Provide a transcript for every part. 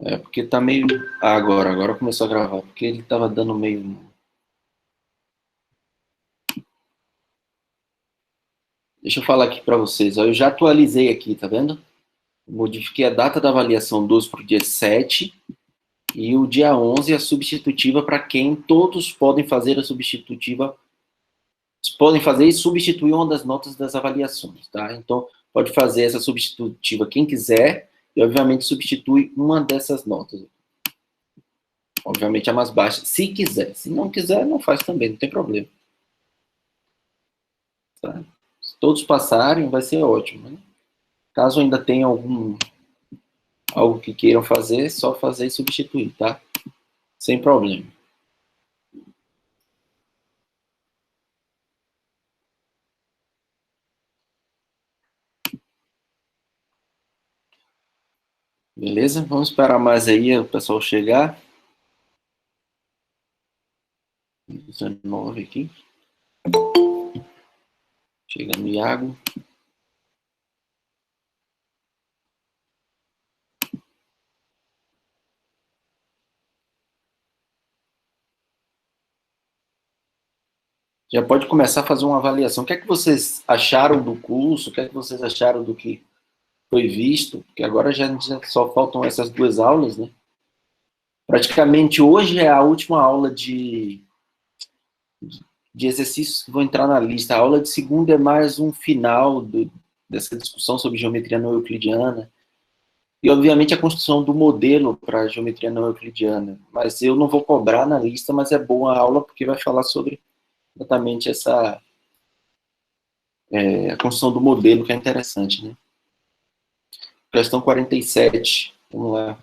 É porque tá meio... agora começou a gravar, porque ele tava dando meio... Deixa eu falar aqui para vocês, ó, eu já atualizei aqui, tá vendo? Modifiquei a data da avaliação 12 para o dia 7 e o dia 11 a substitutiva para quem todos podem fazer a substitutiva, podem fazer e substituir uma das notas das avaliações, tá? Então, pode fazer essa substitutiva quem quiser e, obviamente, substitui uma dessas notas. Obviamente, a mais baixa, se quiser. Se não quiser, não faz também, não tem problema. Tá? Se todos passarem, vai ser ótimo. Né? Caso ainda tenha algo que queiram fazer, só fazer e substituir, tá? Sem problema. Beleza? Vamos esperar mais aí o pessoal chegar. 19 aqui. Chegando o Iago. Já pode começar a fazer uma avaliação. O que é que vocês acharam do curso? O que é que vocês acharam do que foi visto? Porque agora já só faltam essas duas aulas, né? Praticamente hoje é a última aula de exercícios que vão entrar na lista. A aula de segunda é mais um final dessa discussão sobre geometria não euclidiana. E, obviamente, a construção do modelo para a geometria não euclidiana. Mas eu não vou cobrar na lista, mas é boa a aula porque vai falar sobre exatamente a construção do modelo, que é interessante, né? Questão 47, vamos lá.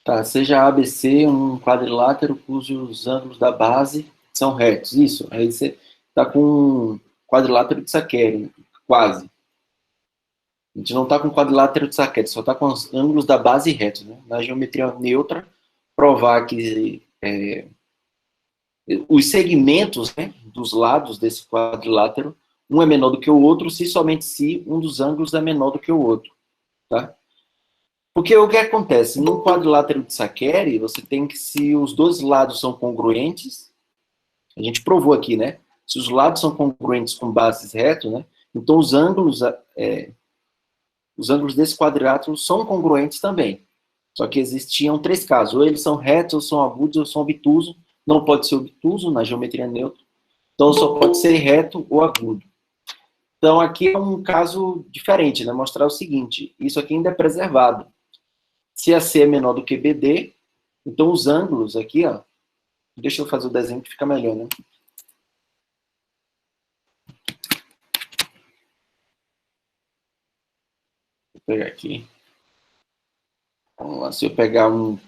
Tá, seja ABC um quadrilátero cujos ângulos da base são retos. Isso, aí você está com um quadrilátero de Saqueiro, quase. A gente não está com quadrilátero de Saqueiro, só está com os ângulos da base retos. Né? Na geometria neutra, provar que os segmentos, né, dos lados desse quadrilátero, um é menor do que o outro, se somente se um dos ângulos é menor do que o outro. Tá? Porque o que acontece? No quadrilátero de Saccheri, você tem que, se os dois lados são congruentes, a gente provou aqui, né? Se os lados são congruentes com bases retas, né? Então os ângulos desse quadrilátero são congruentes também. Só que existiam três casos: ou eles são retos, ou são agudos, ou são obtusos. Não pode ser obtuso na geometria neutra. Então só pode ser reto ou agudo. Então aqui é um caso diferente, né? Mostrar o seguinte: isso aqui ainda é preservado. Se AC é menor do que BD, então os ângulos aqui, ó, deixa eu fazer o desenho que fica melhor, né? Vou pegar aqui. Vamos lá, se eu pegar uma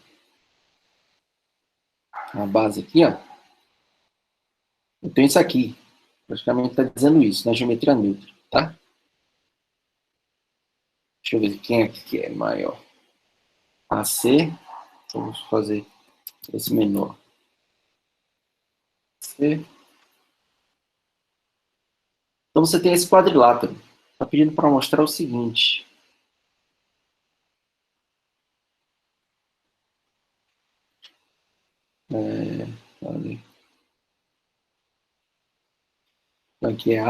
base aqui, ó, eu tenho isso aqui. Praticamente está dizendo isso, na geometria neutra, tá? Deixa eu ver quem aqui que é maior. AC, vamos fazer esse menor. C. Então você tem esse quadrilátero. Está pedindo para mostrar o seguinte. Ali. Aqui é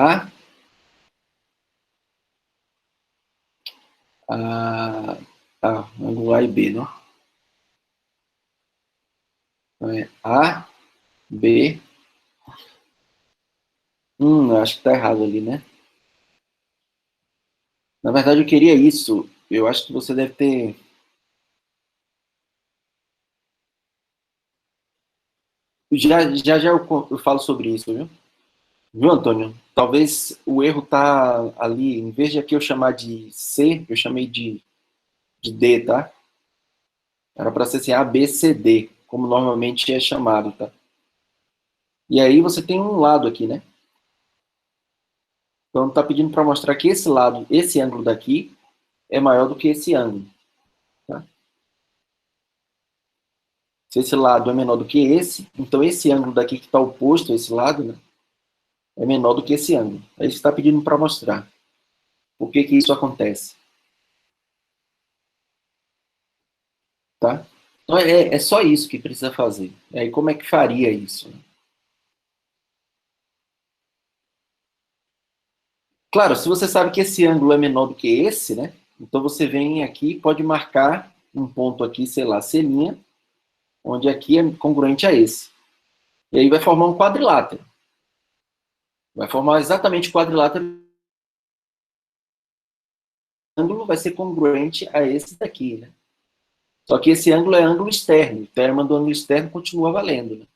ângulo A e B, né? Então é A, B. Eu acho que tá errado ali, né? Na verdade, eu queria isso. Eu acho que você deve ter. Já eu falo sobre isso, viu? Viu, Antônio? Talvez o erro tá ali. Em vez de aqui eu chamar de C, eu chamei de D, tá? Era para ser assim, A, B, C, D, como normalmente é chamado, tá? E aí você tem um lado aqui, né? Então tá pedindo para mostrar que esse lado, esse ângulo daqui, é maior do que esse ângulo. Tá? Se esse lado é menor do que esse, então esse ângulo daqui que está oposto a esse lado, né, é menor do que esse ângulo. É isso que está pedindo para mostrar. Por que que isso acontece? Tá? Então, é só isso que precisa fazer. E aí, como é que faria isso? Claro, se você sabe que esse ângulo é menor do que esse, né? Então, você vem aqui e pode marcar um ponto aqui, sei lá, C', onde aqui é congruente a esse. E aí vai formar um quadrilátero. Vai formar exatamente o quadrilátero. O ângulo vai ser congruente a esse daqui, né? Só que esse ângulo é ângulo externo. O termo do ângulo externo continua valendo, né?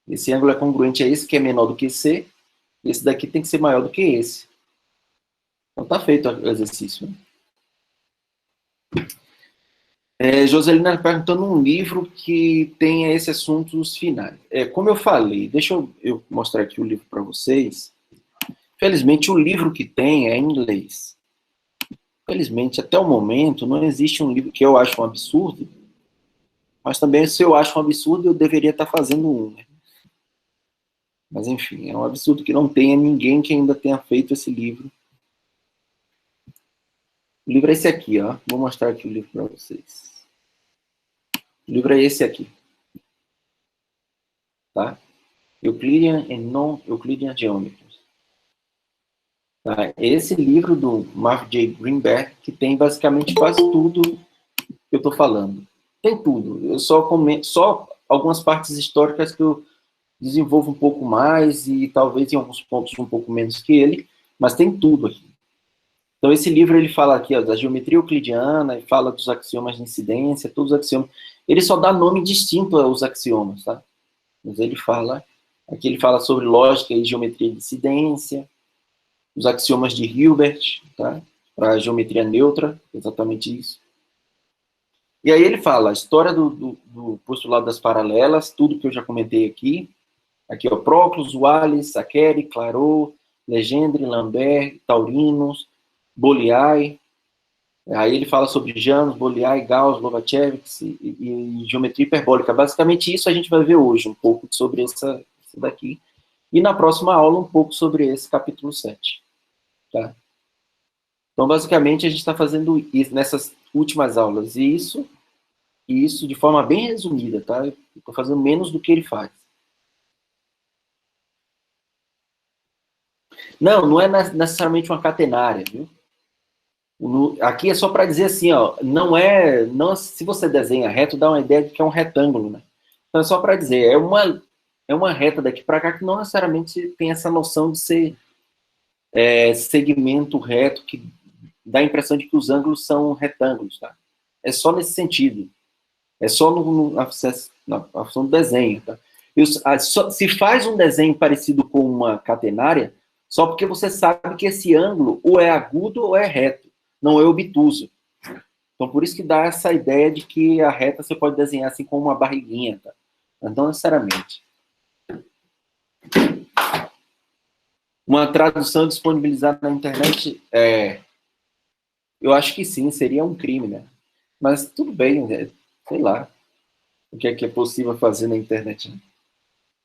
Esse ângulo é congruente a esse, que é menor do que C. Esse daqui tem que ser maior do que esse. Então tá feito o exercício. Né? Joselina perguntando um livro que tenha esses assuntos finais. Como eu falei, deixa eu mostrar aqui o livro para vocês. Felizmente, o livro que tem é em inglês. Felizmente, até o momento, não existe um livro que eu acho um absurdo, mas também, se eu acho um absurdo, eu deveria estar fazendo um. Né? Mas, enfim, é um absurdo que não tenha ninguém que ainda tenha feito esse livro. O livro é esse aqui, ó. Vou mostrar aqui o livro para vocês. O livro é esse aqui. Tá? Euclidean and Non-Euclidean Geometries. Tá? Esse livro do Mark J. Greenberg, que tem basicamente quase tudo que eu estou falando. Tem tudo. Eu só comento, só algumas partes históricas que eu desenvolvo um pouco mais e talvez em alguns pontos um pouco menos que ele, mas tem tudo aqui. Então, esse livro, ele fala aqui, ó, da geometria euclidiana, e fala dos axiomas de incidência, todos os axiomas. Ele só dá nome distinto aos axiomas, tá? Mas ele fala, aqui ele fala sobre lógica e geometria de incidência, os axiomas de Hilbert, tá? Para a geometria neutra, exatamente isso. E aí ele fala a história do postulado das paralelas, tudo que eu já comentei aqui. Aqui, ó, Proclus, Wallis, Sakeri, Clairaut, Legendre, Lambert, Taurinos, Bolyai. Aí ele fala sobre Janus, Bolyai, Gauss, Lobachevsky e geometria hiperbólica. Basicamente isso a gente vai ver hoje, um pouco sobre essa daqui. E na próxima aula um pouco sobre esse capítulo 7. Tá? Então, basicamente, a gente está fazendo isso nessas últimas aulas. E isso de forma bem resumida, tá? Eu estou fazendo menos do que ele faz. Não é necessariamente uma catenária, viu? Aqui é só para dizer assim, ó, não, se você desenha reto, dá uma ideia de que é um retângulo, né? Então é só para dizer, é uma reta daqui para cá que não necessariamente tem essa noção de ser segmento reto, que dá a impressão de que os ângulos são retângulos, tá? É só nesse sentido. É só na função do desenho, tá? Se faz um desenho parecido com uma catenária, só porque você sabe que esse ângulo ou é agudo ou é reto, não é obtuso. Então, por isso que dá essa ideia de que a reta você pode desenhar assim com uma barriguinha, tá? Mas não necessariamente. Uma tradução disponibilizada na internet, eu acho que sim, seria um crime, né? Mas tudo bem, sei lá o que é possível fazer na internet. Né?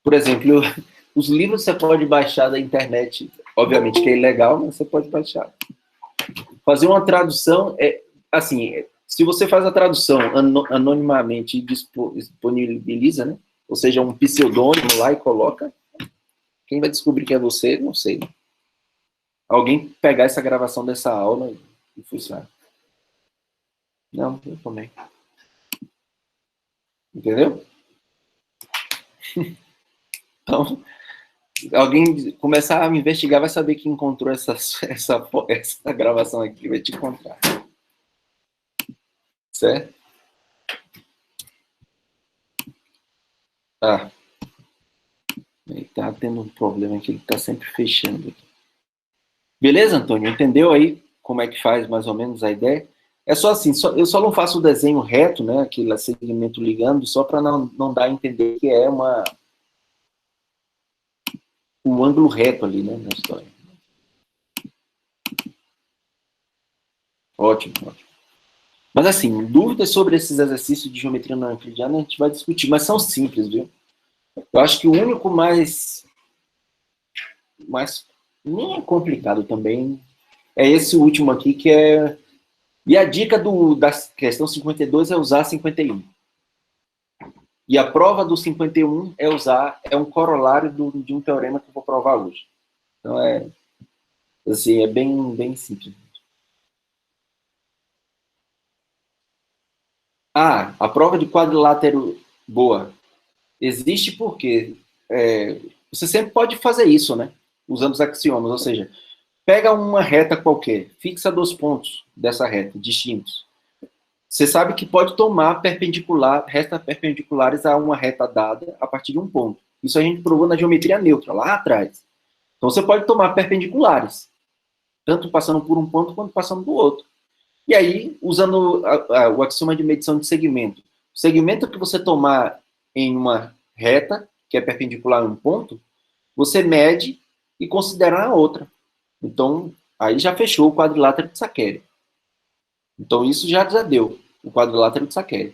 Por exemplo, os livros você pode baixar da internet, obviamente que é ilegal, mas você pode baixar. Fazer uma tradução, assim, se você faz a tradução anonimamente e disponibiliza, né? Ou seja, um pseudônimo lá e coloca, quem vai descobrir que é você, não sei. Né? Alguém pegar essa gravação dessa aula e fuçar. Não, eu também. Entendeu? Então, alguém começar a me investigar vai saber que encontrou essa gravação aqui, vai te encontrar. Certo? Ah. Ele tá tendo um problema que ele tá sempre fechando. Beleza, Antônio? Entendeu aí como é que faz mais ou menos a ideia? É só assim, eu só não faço o desenho reto, né? Aquele segmento ligando, só para não dar a entender que é um ângulo reto ali, né? Na história. Ótimo, ótimo. Mas assim, dúvidas sobre esses exercícios de geometria não euclidiana a gente vai discutir, mas são simples, viu? Eu acho que o único mais mas nem é complicado também. É esse último aqui que é... E a dica da questão 52 é usar 51. E a prova do 51 é um corolário de um teorema que eu vou provar hoje. Então, assim, é bem simples. Ah, a prova de quadrilátero boa. Existe porque você sempre pode fazer isso, né? Usando os axiomas, ou seja, pega uma reta qualquer, fixa 2 pontos dessa reta, distintos. Você sabe que pode tomar retas perpendiculares a uma reta dada a partir de um ponto. Isso a gente provou na geometria neutra, lá atrás. Então você pode tomar perpendiculares, tanto passando por um ponto quanto passando do outro. E aí, usando o axioma de medição de segmento, o segmento que você tomar em uma reta, que é perpendicular a um ponto, você mede e considera a outra. Então, aí já fechou o quadrilátero de Sakhelin. Então, isso já deu o quadrilátero de Sakhelin.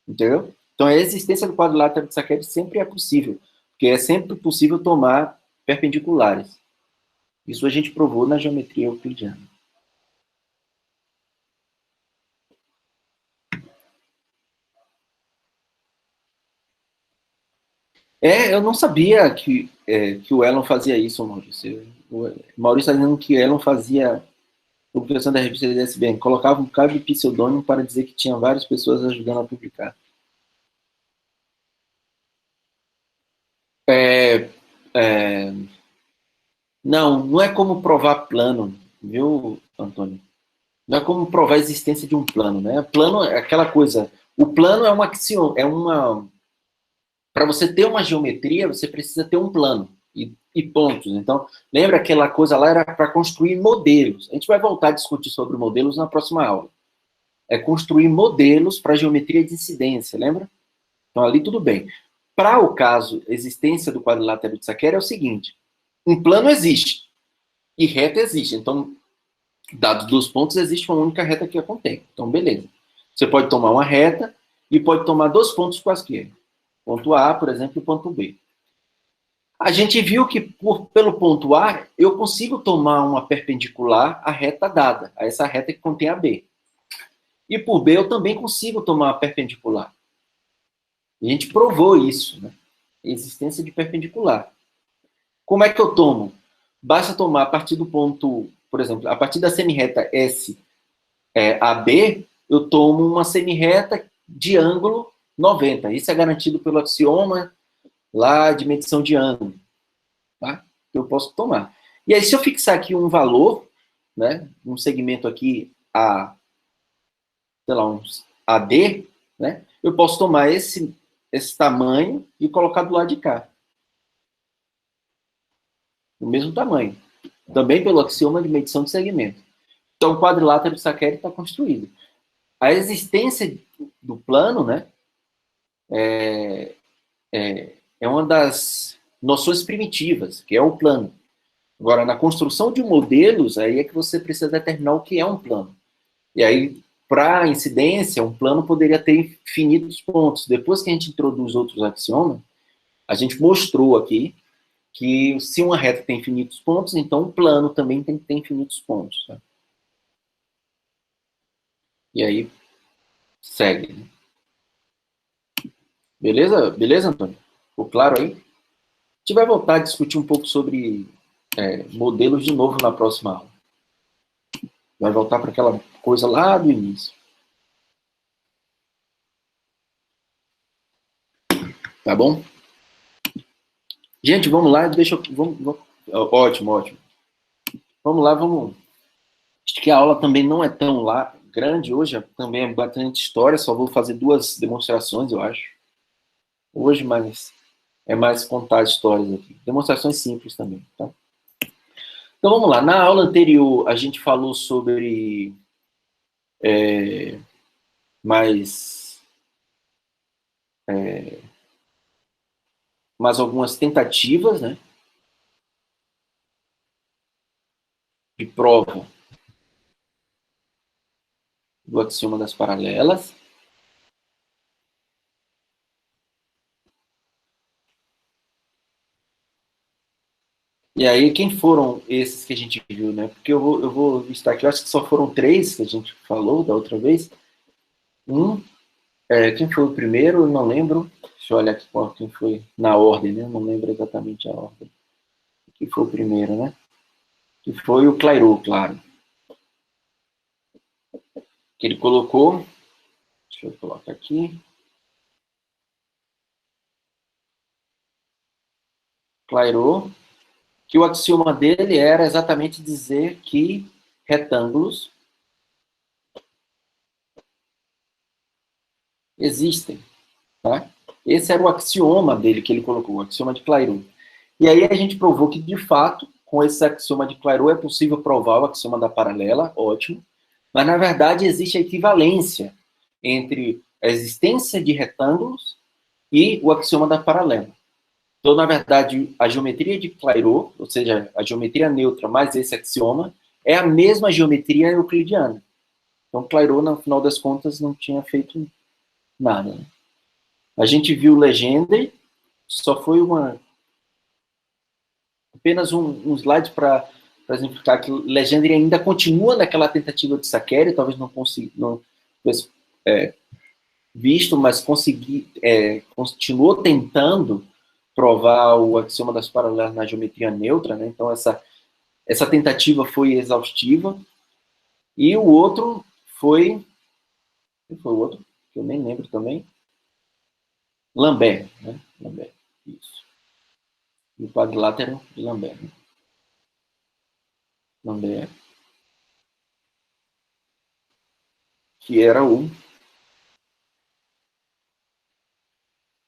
Entendeu? Então, a existência do quadrilátero de Sakhelin sempre é possível, porque é sempre possível tomar perpendiculares. Isso a gente provou na geometria euclidiana. Eu não sabia que o Elon fazia isso, Maurício. O Maurício está dizendo que o Elon fazia publicação da revista da SBN, colocava um cabo de pseudônimo para dizer que tinha várias pessoas ajudando a publicar. É, é, não é como provar plano, viu, Antônio? Não é como provar a existência de um plano, né? Plano é aquela coisa. O plano é uma axioma, para você ter uma geometria, você precisa ter um plano e pontos. Então, lembra aquela coisa lá era para construir modelos. A gente vai voltar a discutir sobre modelos na próxima aula. É construir modelos para geometria de incidência, lembra? Então, ali tudo bem. Para o caso, existência do quadrilátero de Sakhelin é o seguinte: um plano existe e reta existe. Então, dados 2 pontos, existe uma única reta que a contém. Então, beleza. Você pode tomar uma reta e pode tomar 2 pontos quaisquer. Ponto A, por exemplo, e ponto B. A gente viu que pelo ponto A, eu consigo tomar uma perpendicular à reta dada, a essa reta que contém a B. E por B, eu também consigo tomar uma perpendicular. A gente provou isso, né? Existência de perpendicular. Como é que eu tomo? Basta tomar a partir do ponto, por exemplo, a partir da semirreta S AB, eu tomo uma semirreta de ângulo 90. Isso é garantido pelo axioma lá de medição de ângulo. Tá? Eu posso tomar. E aí, se eu fixar aqui um valor, né, um segmento aqui sei lá, um AD, né, eu posso tomar esse tamanho e colocar do lado de cá. O mesmo tamanho. Também pelo axioma de medição de segmento. Então, o quadrilátero de Sakhelin está construído. A existência do plano, né, é uma das noções primitivas, que é o plano. Agora, na construção de modelos, aí é que você precisa determinar o que é um plano. E aí, para incidência, um plano poderia ter infinitos pontos. Depois que a gente introduz outros axiomas, a gente mostrou aqui que se uma reta tem infinitos pontos, então um plano também tem que ter infinitos pontos. Tá? E aí, segue. Né? Beleza? Beleza, Antônio? Ficou claro aí? A gente vai voltar a discutir um pouco sobre modelos de novo na próxima aula. Vai voltar para aquela coisa lá do início. Tá bom? Gente, vamos lá, ótimo, ótimo. Vamos lá, vamos. Acho que a aula também não é tão grande hoje, também é bastante história, só vou fazer 2 demonstrações, eu acho. Hoje, mas é mais contar histórias aqui. Demonstrações simples também, tá? Então vamos lá. Na aula anterior, a gente falou sobre mais, mais algumas tentativas, né, de prova do axioma das paralelas. E aí, quem foram esses que a gente viu, né? Porque eu vou listar aqui, eu acho que só foram 3 que a gente falou da outra vez. Quem foi o primeiro? Eu não lembro. Deixa eu olhar aqui quem foi na ordem, né? Eu não lembro exatamente a ordem. Quem foi o primeiro, né? Que foi o Clairot, claro. Que ele colocou. Deixa eu colocar aqui. Clairot. Que o axioma dele era exatamente dizer que retângulos existem. Tá? Esse era o axioma dele que ele colocou, o axioma de Clairaut. E aí a gente provou que, de fato, com esse axioma de Clairaut é possível provar o axioma da paralela, ótimo, mas, na verdade, existe a equivalência entre a existência de retângulos e o axioma da paralela. Então, na verdade, a geometria de Clairaut, ou seja, a geometria neutra mais esse axioma, é a mesma geometria euclidiana. Então, Clairaut, no final das contas, não tinha feito nada. Né? A gente viu Legendre, só foi apenas um slide para exemplificar que Legendre ainda continua naquela tentativa de Saccheri, talvez não consiga, não visto, mas continuou tentando provar o axioma das paralelas na geometria neutra, né? Então essa tentativa foi exaustiva. E o outro foi, quem foi o outro? Que eu nem lembro também. Lambert, né? Lambert, isso. E o quadrilátero de Lambert. Né? Lambert, que era o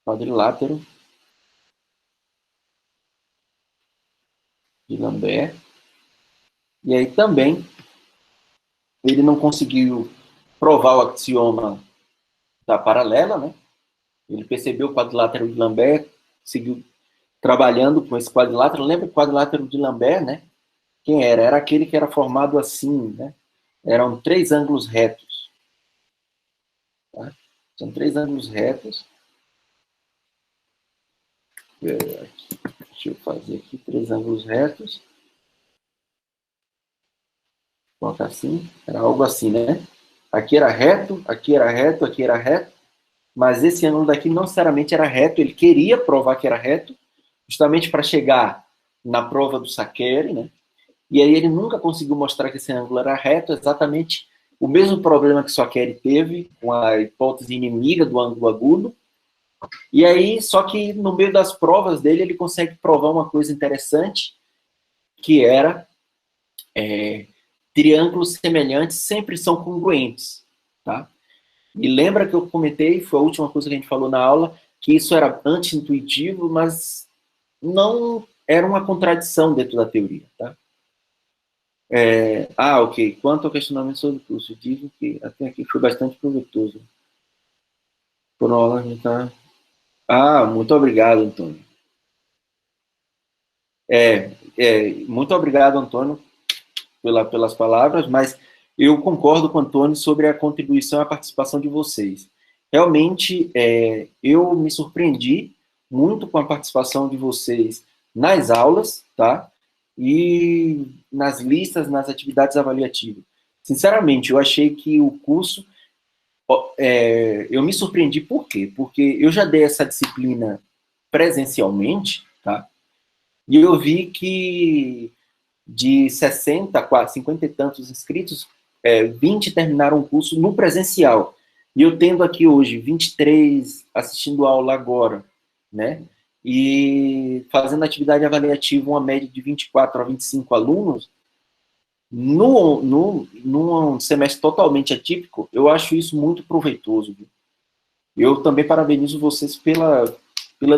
quadrilátero de Lambert. E aí também ele não conseguiu provar o axioma da paralela, né? Ele percebeu o quadrilátero de Lambert, seguiu trabalhando com esse quadrilátero. Lembra o quadrilátero de Lambert, né? Quem era? Era aquele que era formado assim, né? Eram 3 ângulos retos. Tá? São 3 ângulos retos. Deixa eu fazer aqui 3 ângulos retos. Coloca assim. Era algo assim, né? Aqui era reto, aqui era reto, aqui era reto. Mas esse ângulo daqui não necessariamente era reto. Ele queria provar que era reto, justamente para chegar na prova do Saccheri, né? E aí ele nunca conseguiu mostrar que esse ângulo era reto, exatamente o mesmo problema que Saccheri teve com a hipótese inimiga do ângulo agudo. E aí, só que no meio das provas dele, ele consegue provar uma coisa interessante, que era triângulos semelhantes sempre são congruentes, tá? E lembra que eu comentei, foi a última coisa que a gente falou na aula, que isso era anti-intuitivo, mas não era uma contradição dentro da teoria, tá? Ok. Quanto ao questionamento sobre o curso, digo que até aqui foi bastante proveitoso. Por uma aula, tá? Muito obrigado, Antônio. Muito obrigado, Antônio, pelas palavras, mas eu concordo com o Antônio sobre a contribuição e a participação de vocês. Realmente, eu me surpreendi muito com a participação de vocês nas aulas, tá? E nas listas, nas atividades avaliativas. Sinceramente, eu achei que o curso... eu me surpreendi por quê? Porque eu já dei essa disciplina presencialmente, tá? E eu vi que de 60, quase 50 e tantos inscritos, 20 terminaram o curso no presencial. E eu tendo aqui hoje 23 assistindo aula agora, né? E fazendo atividade avaliativa, uma média de 24 a 25 alunos, num semestre totalmente atípico, eu acho isso muito proveitoso. Viu? Eu também parabenizo vocês pela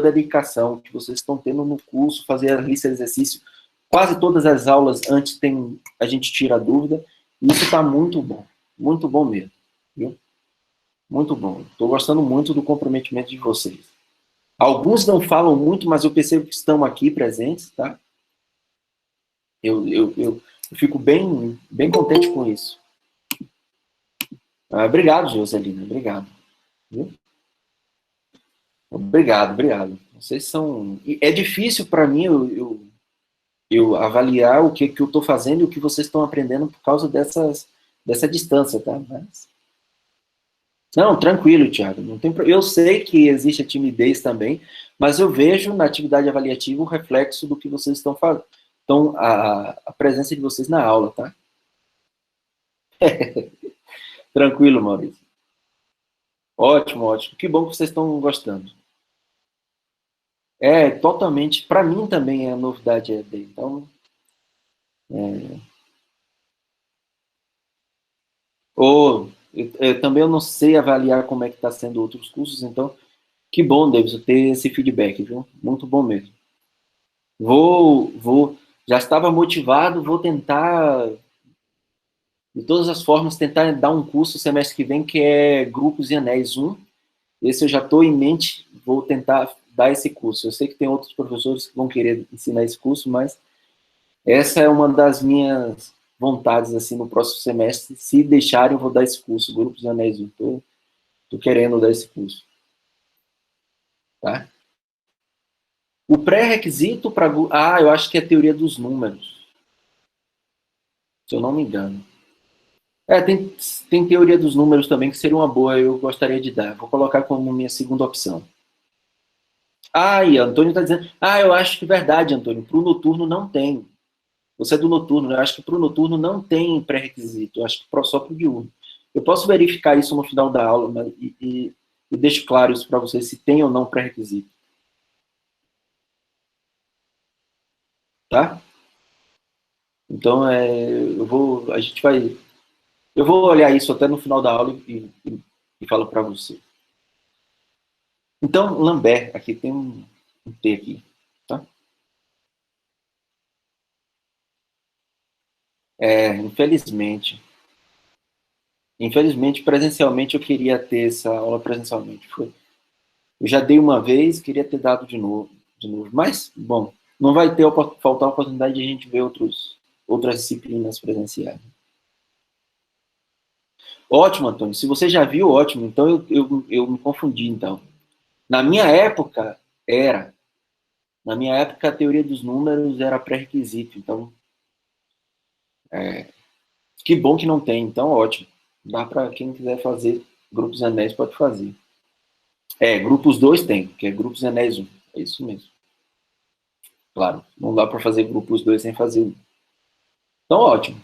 dedicação que vocês estão tendo no curso, fazer a lista de exercício. Quase todas as aulas antes a gente tira a dúvida. E isso está muito bom mesmo. Viu? Muito bom. Estou gostando muito do comprometimento de vocês. Alguns não falam muito, mas eu percebo que estão aqui presentes, tá? Eu fico bem contente com isso. Obrigado, Joselina. Obrigado. Viu? Obrigado. Vocês são... É difícil para mim, eu avaliar o que eu estou fazendo e o que vocês estão aprendendo por causa dessa distância, tá? Mas... Não, tranquilo, Thiago. Não tem Eu sei que existe a timidez também, mas eu vejo na atividade avaliativa o reflexo do que vocês estão fazendo. Então, a presença de vocês na aula, tá? Tranquilo, Maurício. Ótimo, ótimo. Que bom que vocês estão gostando. É, totalmente. Para mim também é novidade EAD. Então, também eu não sei avaliar como é que está sendo outros cursos, então, que bom, Davidson, ter esse feedback, viu? Muito bom mesmo. Já estava motivado, vou tentar, de todas as formas, tentar dar um curso semestre que vem, que é Grupos e Anéis 1. Esse eu já estou em mente, vou tentar dar esse curso. Eu sei que tem outros professores que vão querer ensinar esse curso, mas essa é uma das minhas vontades, assim, no próximo semestre. Se deixarem, eu vou dar esse curso, Grupos e Anéis 1. Estou querendo dar esse curso. Tá? O pré-requisito para... eu acho que é a teoria dos números. Se eu não me engano. Tem teoria dos números também, que seria uma boa, eu gostaria de dar. Vou colocar como minha segunda opção. E Antônio está dizendo... eu acho que é verdade, Antônio. Para o noturno não tem. Você é do noturno, né? Eu acho que para o noturno não tem pré-requisito. Eu acho que só para o diurno. Eu posso verificar isso no final da aula, mas, e deixo claro isso para vocês, se tem ou não pré-requisito. Tá? Então, eu vou olhar isso até no final da aula e falo para você. Então, Lambert, aqui tem um T aqui, tá? Infelizmente. Infelizmente, presencialmente, eu queria ter essa aula presencialmente. Eu já dei uma vez, queria ter dado de novo. Mas, bom, não vai faltar a oportunidade de a gente ver outras disciplinas presenciais. Ótimo, Antônio. Se você já viu, ótimo. Então, eu me confundi, então. Na minha época, era. Na minha época, a teoria dos números era pré-requisito. Então, que bom que não tem. Então, ótimo. Dá para quem quiser fazer grupos anéis, pode fazer. Grupos 2 tem, que é grupos anéis 1. É isso mesmo. Claro, não dá para fazer grupos 2 sem fazer 1. Então, ótimo.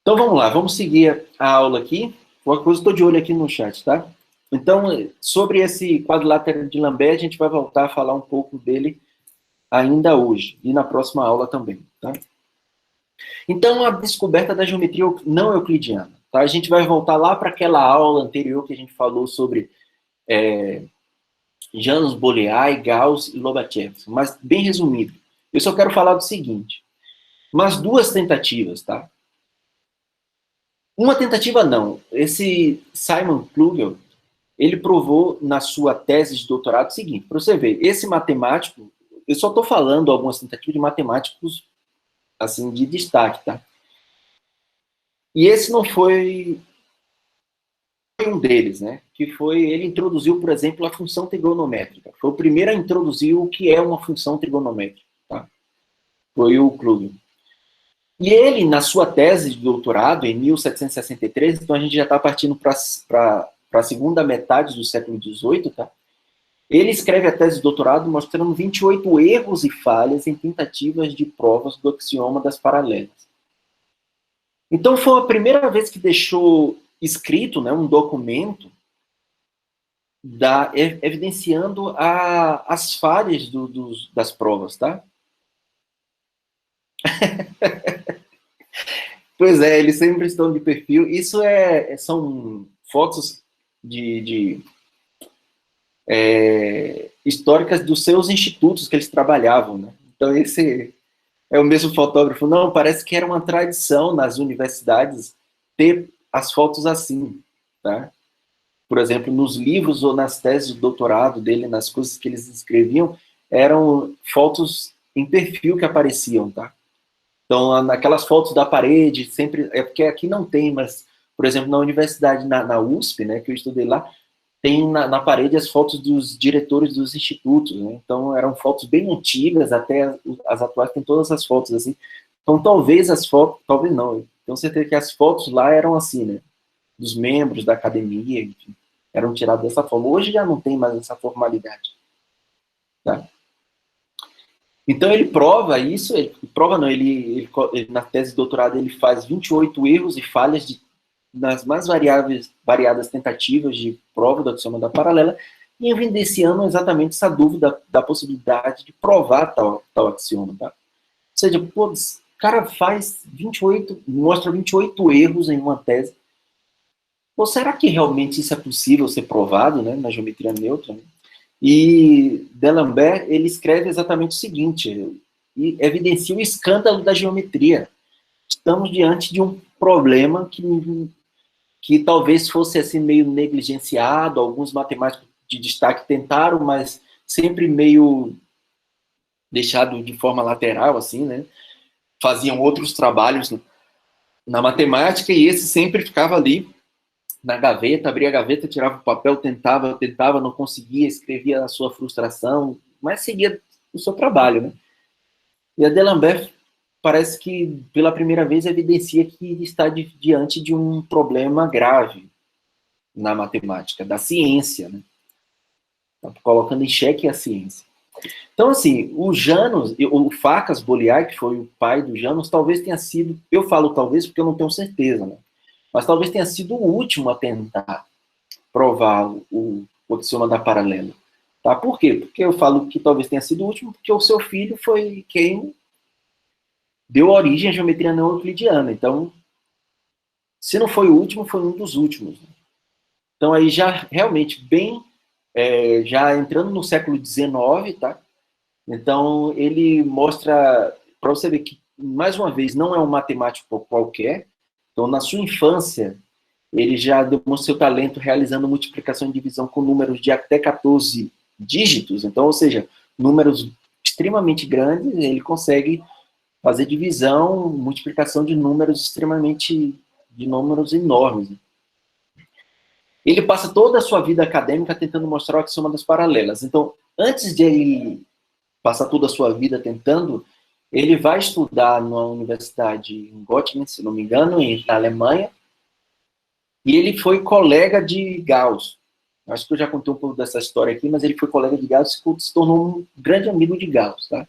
Então, vamos lá. Vamos seguir a aula aqui. Qualquer coisa, estou de olho aqui no chat, tá? Então, sobre esse quadrilátero de Lambert, a gente vai voltar a falar um pouco dele ainda hoje. E na próxima aula também, tá? Então, a descoberta da geometria não euclidiana. Tá? A gente vai voltar lá para aquela aula anterior que a gente falou sobre Janos, Bolyai, Gauss e Lobachevsky, mas bem resumido. Eu só quero falar do seguinte. Umas duas tentativas, tá? Uma tentativa não. Esse Simon Klugel, ele provou na sua tese de doutorado o seguinte, para você ver, esse matemático, eu só estou falando algumas tentativas de matemáticos assim, de destaque, tá? E esse não foi um deles, né? Ele introduziu, por exemplo, a função trigonométrica. Foi o primeiro a introduzir o que é uma função trigonométrica, tá? Foi o Klugel. E ele, na sua tese de doutorado, em 1763, então a gente já está partindo para a segunda metade do século XVIII, tá? Ele escreve a tese de doutorado mostrando 28 erros e falhas em tentativas de provas do axioma das paralelas. Então, foi a primeira vez que deixou escrito, né, um documento evidenciando as falhas das provas, tá? Pois é, eles sempre estão de perfil. Isso são fotos históricas dos seus institutos que eles trabalhavam, né? Então, esse é o mesmo fotógrafo. Não, parece que era uma tradição nas universidades ter as fotos assim, tá? Por exemplo, nos livros ou nas teses de doutorado dele, nas coisas que eles escreviam, eram fotos em perfil que apareciam, tá? Então, naquelas fotos da parede, sempre... É porque aqui não tem, mas, por exemplo, na universidade, na USP, né, que eu estudei lá, tem na parede as fotos dos diretores dos institutos, né? Então eram fotos bem antigas, até as atuais tem todas as fotos assim. Então talvez as fotos, talvez não, tenho certeza que as fotos lá eram assim, né? Dos membros da academia, enfim, eram tiradas dessa forma. Hoje já não tem mais essa formalidade, tá? Então ele prova isso, ele prova não, ele na tese de doutorado ele faz 28 erros e falhas nas mais variadas tentativas de prova do axioma da paralela, e evidenciando exatamente essa dúvida da possibilidade de provar tal axioma, tá? Ou seja, pô, o cara faz 28, mostra 28 erros em uma tese. Ou será que realmente isso é possível ser provado, né, na geometria neutra? Né? E D'Alembert, ele escreve exatamente o seguinte, e evidencia o escândalo da geometria. Estamos diante de um problema que talvez fosse assim meio negligenciado, alguns matemáticos de destaque tentaram, mas sempre meio deixado de forma lateral, assim, né? Faziam outros trabalhos na matemática e esse sempre ficava ali na gaveta, abria a gaveta, tirava o papel, tentava, não conseguia, escrevia a sua frustração, mas seguia o seu trabalho, né? E a D'Alembert parece que, pela primeira vez, evidencia que está diante de um problema grave na matemática, da ciência, né? Tá colocando em xeque a ciência. Então, assim, o Janus, o Facas Bolyai, que foi o pai do Janus, talvez tenha sido, eu falo talvez porque eu não tenho certeza, né? Mas talvez tenha sido o último a tentar provar o axioma da paralela. Tá? Por quê? Porque eu falo que talvez tenha sido o último, porque o seu filho foi quem deu origem à geometria não euclidiana. Então, se não foi o último, foi um dos últimos. Então, aí já realmente bem, já entrando no século XIX, tá? Então, ele mostra, para você ver que, mais uma vez, não é um matemático qualquer. Então, na sua infância, ele já demonstrou seu talento realizando multiplicação e divisão com números de até 14 dígitos. Então, ou seja, números extremamente grandes, ele consegue fazer divisão, multiplicação de números de números enormes. Ele passa toda a sua vida acadêmica tentando mostrar o axioma das paralelas. Então, antes de ele passar toda a sua vida tentando, ele vai estudar na universidade em Göttingen, se não me engano, na Alemanha, e ele foi colega de Gauss. Acho que eu já contei um pouco dessa história aqui, mas ele foi colega de Gauss e se tornou um grande amigo de Gauss, tá?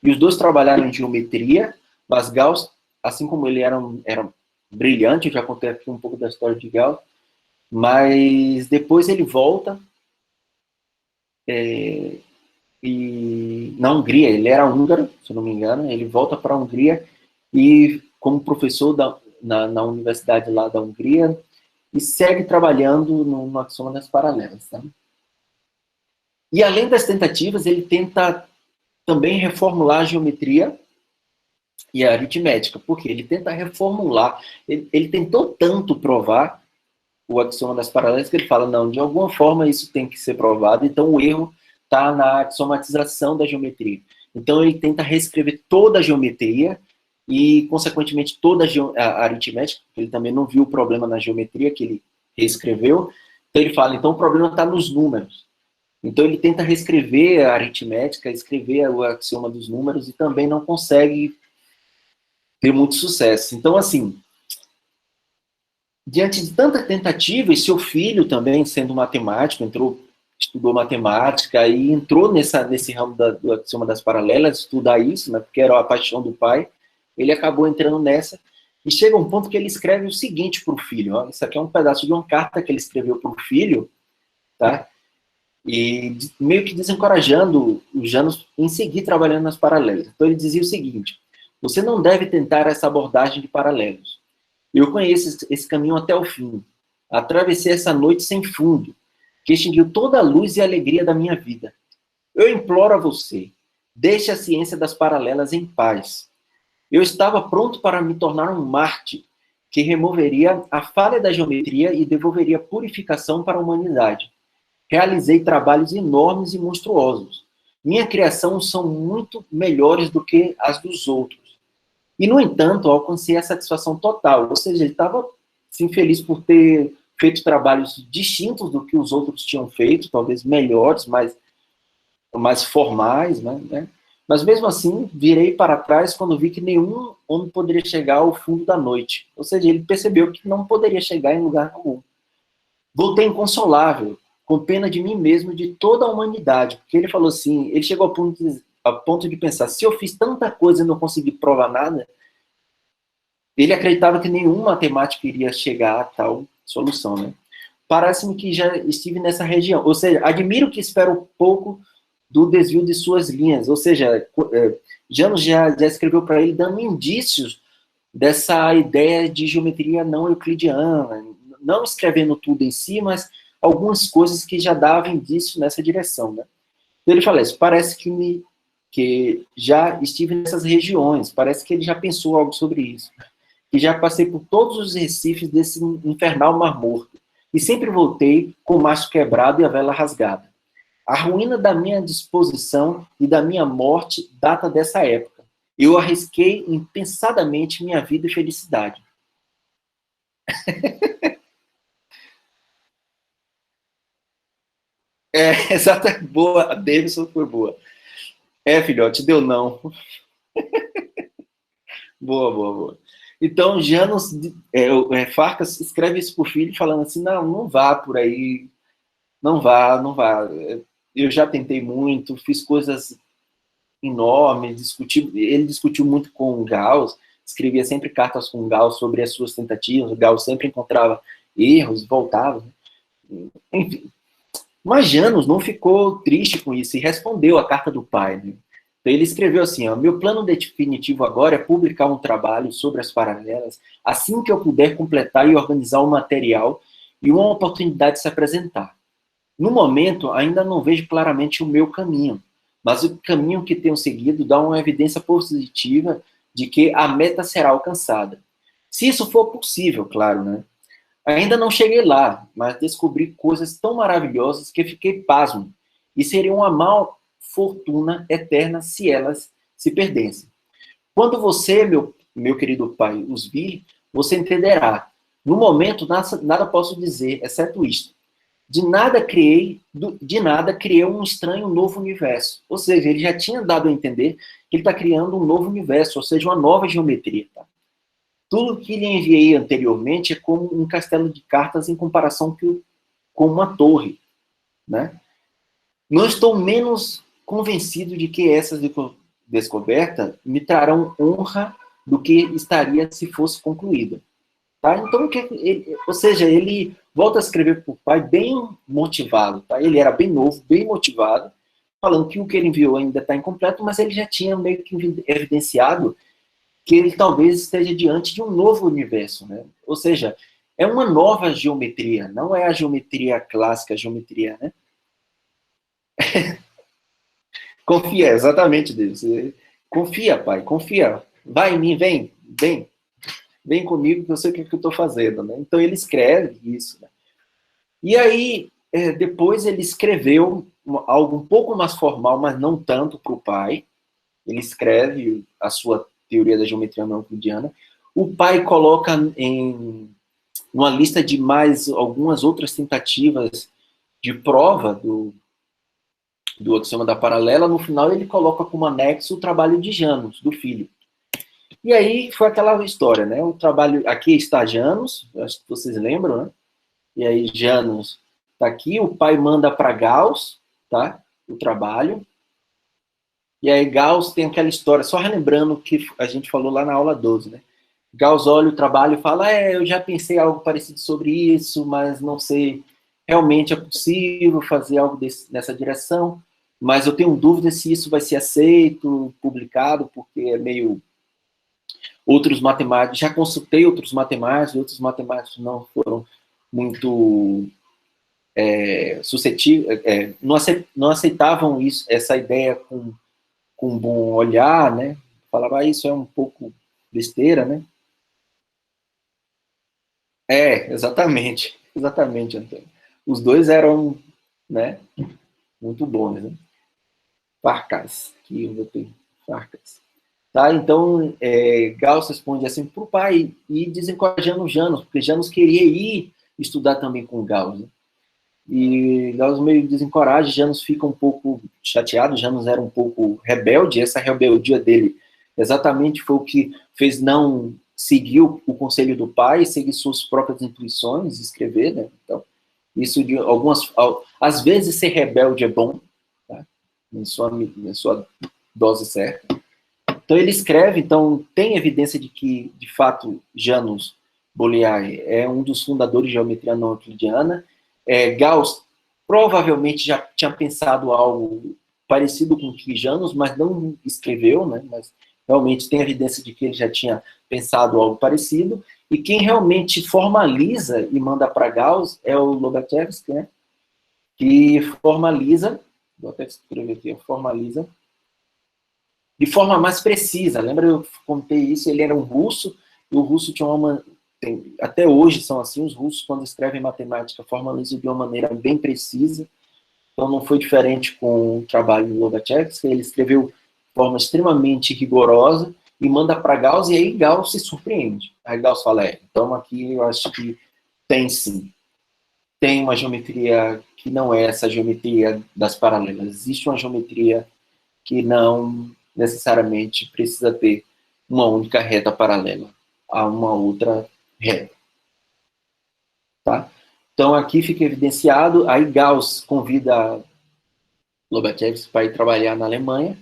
E os dois trabalharam em geometria, mas Gauss, assim como ele era brilhante, eu já contei aqui um pouco da história de Gauss, mas depois ele volta e na Hungria, ele era húngaro, se não me engano, ele volta para a Hungria e como professor na universidade lá da Hungria e segue trabalhando no axioma das paralelas. Tá? E além das tentativas, ele tenta também reformular a geometria e a aritmética, porque ele tenta reformular, ele tentou tanto provar o axioma das paralelas que ele fala, não, de alguma forma isso tem que ser provado, então o erro está na axiomatização da geometria. Então ele tenta reescrever toda a geometria e, consequentemente, toda a aritmética, porque ele também não viu o problema na geometria que ele reescreveu. Então ele fala, então o problema está nos números. Então ele tenta reescrever a aritmética, escrever o axioma dos números e também não consegue ter muito sucesso. Então, assim, diante de tanta tentativa, e seu filho também, sendo matemático, estudou matemática e entrou nesse ramo do axioma das paralelas, estudar isso, né, porque era a paixão do pai, ele acabou entrando nessa, e chega um ponto que ele escreve o seguinte para o filho, ó, isso aqui é um pedaço de uma carta que ele escreveu para o filho, tá? E meio que desencorajando o Janus em seguir trabalhando nas paralelas. Então ele dizia o seguinte, você não deve tentar essa abordagem de paralelos. Eu conheço esse caminho até o fim. Atravessei essa noite sem fundo, que extinguiu toda a luz e alegria da minha vida. Eu imploro a você, deixe a ciência das paralelas em paz. Eu estava pronto para me tornar um mártir, que removeria a falha da geometria e devolveria purificação para a humanidade. Realizei trabalhos enormes e monstruosos. Minha criação são muito melhores do que as dos outros. E, no entanto, alcancei a satisfação total. Ou seja, ele estava assim, feliz por ter feito trabalhos distintos do que os outros tinham feito, talvez melhores, mais formais, né? Mas mesmo assim, virei para trás quando vi que nenhum homem poderia chegar ao fundo da noite. Ou seja, ele percebeu que não poderia chegar em lugar algum. Voltei inconsolável, com pena de mim mesmo e de toda a humanidade, porque ele falou assim, ele chegou ao ponto de pensar, se eu fiz tanta coisa e não consegui provar nada, ele acreditava que nenhum matemático iria chegar a tal solução, né? Parece-me que já estive nessa região, ou seja, admiro que espero pouco do desvio de suas linhas, ou seja, Janus já escreveu para ele dando indícios dessa ideia de geometria não euclidiana, não escrevendo tudo em si, mas algumas coisas que já davam indício nessa direção, né? Então ele fala isso, parece que já estive nessas regiões, parece que ele já pensou algo sobre isso, que já passei por todos os recifes desse infernal Mar Morto, e sempre voltei com o mastro quebrado e a vela rasgada. A ruína da minha disposição e da minha morte data dessa época. Eu arrisquei impensadamente minha vida e felicidade. Exata, boa, a Davidson foi boa. Filhote, deu não. Boa, boa, boa. Então, Janus, Farcas escreve isso para o filho, falando assim, não vá por aí, não vá, não vá. Eu já tentei muito, fiz coisas enormes, ele discutiu muito com Gauss, escrevia sempre cartas com Gauss sobre as suas tentativas, Gauss sempre encontrava erros, voltava. Enfim, mas Janus não ficou triste com isso e respondeu a carta do pai, né? Então ele escreveu assim, ó, meu plano definitivo agora é publicar um trabalho sobre as paralelas assim que eu puder completar e organizar o material e uma oportunidade se apresentar. No momento, ainda não vejo claramente o meu caminho, mas o caminho que tenho seguido dá uma evidência positiva de que a meta será alcançada. Se isso for possível, claro, né? Ainda não cheguei lá, mas descobri coisas tão maravilhosas que fiquei pasmo, e seria uma mal fortuna eterna se elas se perdessem. Quando você, meu querido pai, os vir, você entenderá. No momento, nada posso dizer, exceto isto. De nada criei um estranho novo universo. Ou seja, ele já tinha dado a entender que ele está criando um novo universo, ou seja, uma nova geometria. Tá? Tudo que lhe enviei anteriormente é como um castelo de cartas em comparação com uma torre. Né? Não estou menos convencido de que essas descobertas me trarão honra do que estaria se fosse concluída. Tá? Então, ou seja, ele volta a escrever para o pai bem motivado. Tá? Ele era bem novo, bem motivado, falando que o que ele enviou ainda está incompleto, mas ele já tinha meio que evidenciado que ele talvez esteja diante de um novo universo. Né? Ou seja, é uma nova geometria, não é a geometria clássica, a geometria, né? Confia, exatamente, Deus. Confia, pai, confia. Vai em mim, vem comigo que eu sei o que eu estou fazendo, né? Então ele escreve isso, né? E aí, depois ele escreveu algo um pouco mais formal, mas não tanto para o pai. Ele escreve a sua teoria da geometria não euclidiana. O pai coloca em uma lista de mais algumas outras tentativas de prova do axioma da paralela. No final, ele coloca como anexo o trabalho de Janus, do filho. E aí foi aquela história, né? O trabalho, aqui está Janus, acho que vocês lembram, né? E aí Janus está aqui, o pai manda para Gauss, tá? O trabalho. E aí Gauss tem aquela história, só relembrando o que a gente falou lá na aula 12, né? Gauss olha o trabalho e fala, eu já pensei algo parecido sobre isso, mas não sei, realmente é possível fazer algo nessa direção, mas eu tenho dúvida se isso vai ser aceito, publicado, porque é meio... Outros matemáticos, já consultei outros matemáticos não foram muito suscetíveis, não aceitavam isso, essa ideia com um bom olhar, né? Falava, isso é um pouco besteira, né? Exatamente, Antônio. Os dois eram, né, muito bons, né? Farcas, que eu botei, Farcas. Tá? Então, Gauss responde assim para o pai e desencorajando Janus, porque Janus queria ir estudar também com Gauss, né? E Gauss meio desencoraja, Janus fica um pouco chateado, Janus era um pouco rebelde, essa rebeldia dele exatamente foi o que fez não seguir o conselho do pai, seguir suas próprias intuições, escrever, né? Então, isso de às vezes ser rebelde é bom, tá? Em sua dose certa. Então ele escreve, então tem evidência de que, de fato, Janus Bolyai é um dos fundadores de geometria não euclidiana. Gauss provavelmente já tinha pensado algo parecido com o que Janus, mas não escreveu, né? Mas realmente tem evidência de que ele já tinha pensado algo parecido. E quem realmente formaliza e manda para Gauss é o Lobachevsky, né? Que formaliza, vou até escrever aqui, formaliza de forma mais precisa. Lembra, eu contei isso, ele era um russo, e o russo tinha até hoje são assim, os russos, quando escrevem matemática, formalizam de uma maneira bem precisa. Então não foi diferente com o trabalho do Lobachevsky, ele escreveu de forma extremamente rigorosa, e manda para Gauss, e aí Gauss se surpreende. Aí Gauss fala, então aqui eu acho que tem sim. Tem uma geometria que não é essa geometria das paralelas. Existe uma geometria que não necessariamente precisa ter uma única reta paralela a uma outra reta. Tá? Então, aqui fica evidenciado, aí Gauss convida Lobachevsky para ir trabalhar na Alemanha,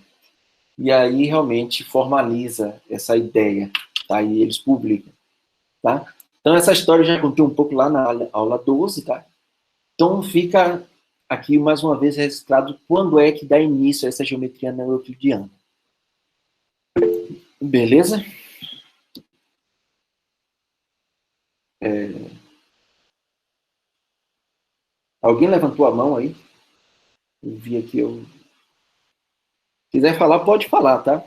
e aí realmente formaliza essa ideia, tá? E eles publicam. Tá? Então, essa história eu já contei um pouco lá na aula 12, tá? Então, fica aqui, mais uma vez, registrado quando é que dá início a essa geometria não euclidiana. Beleza? Alguém levantou a mão aí? Eu vi aqui. Se quiser falar, pode falar, tá?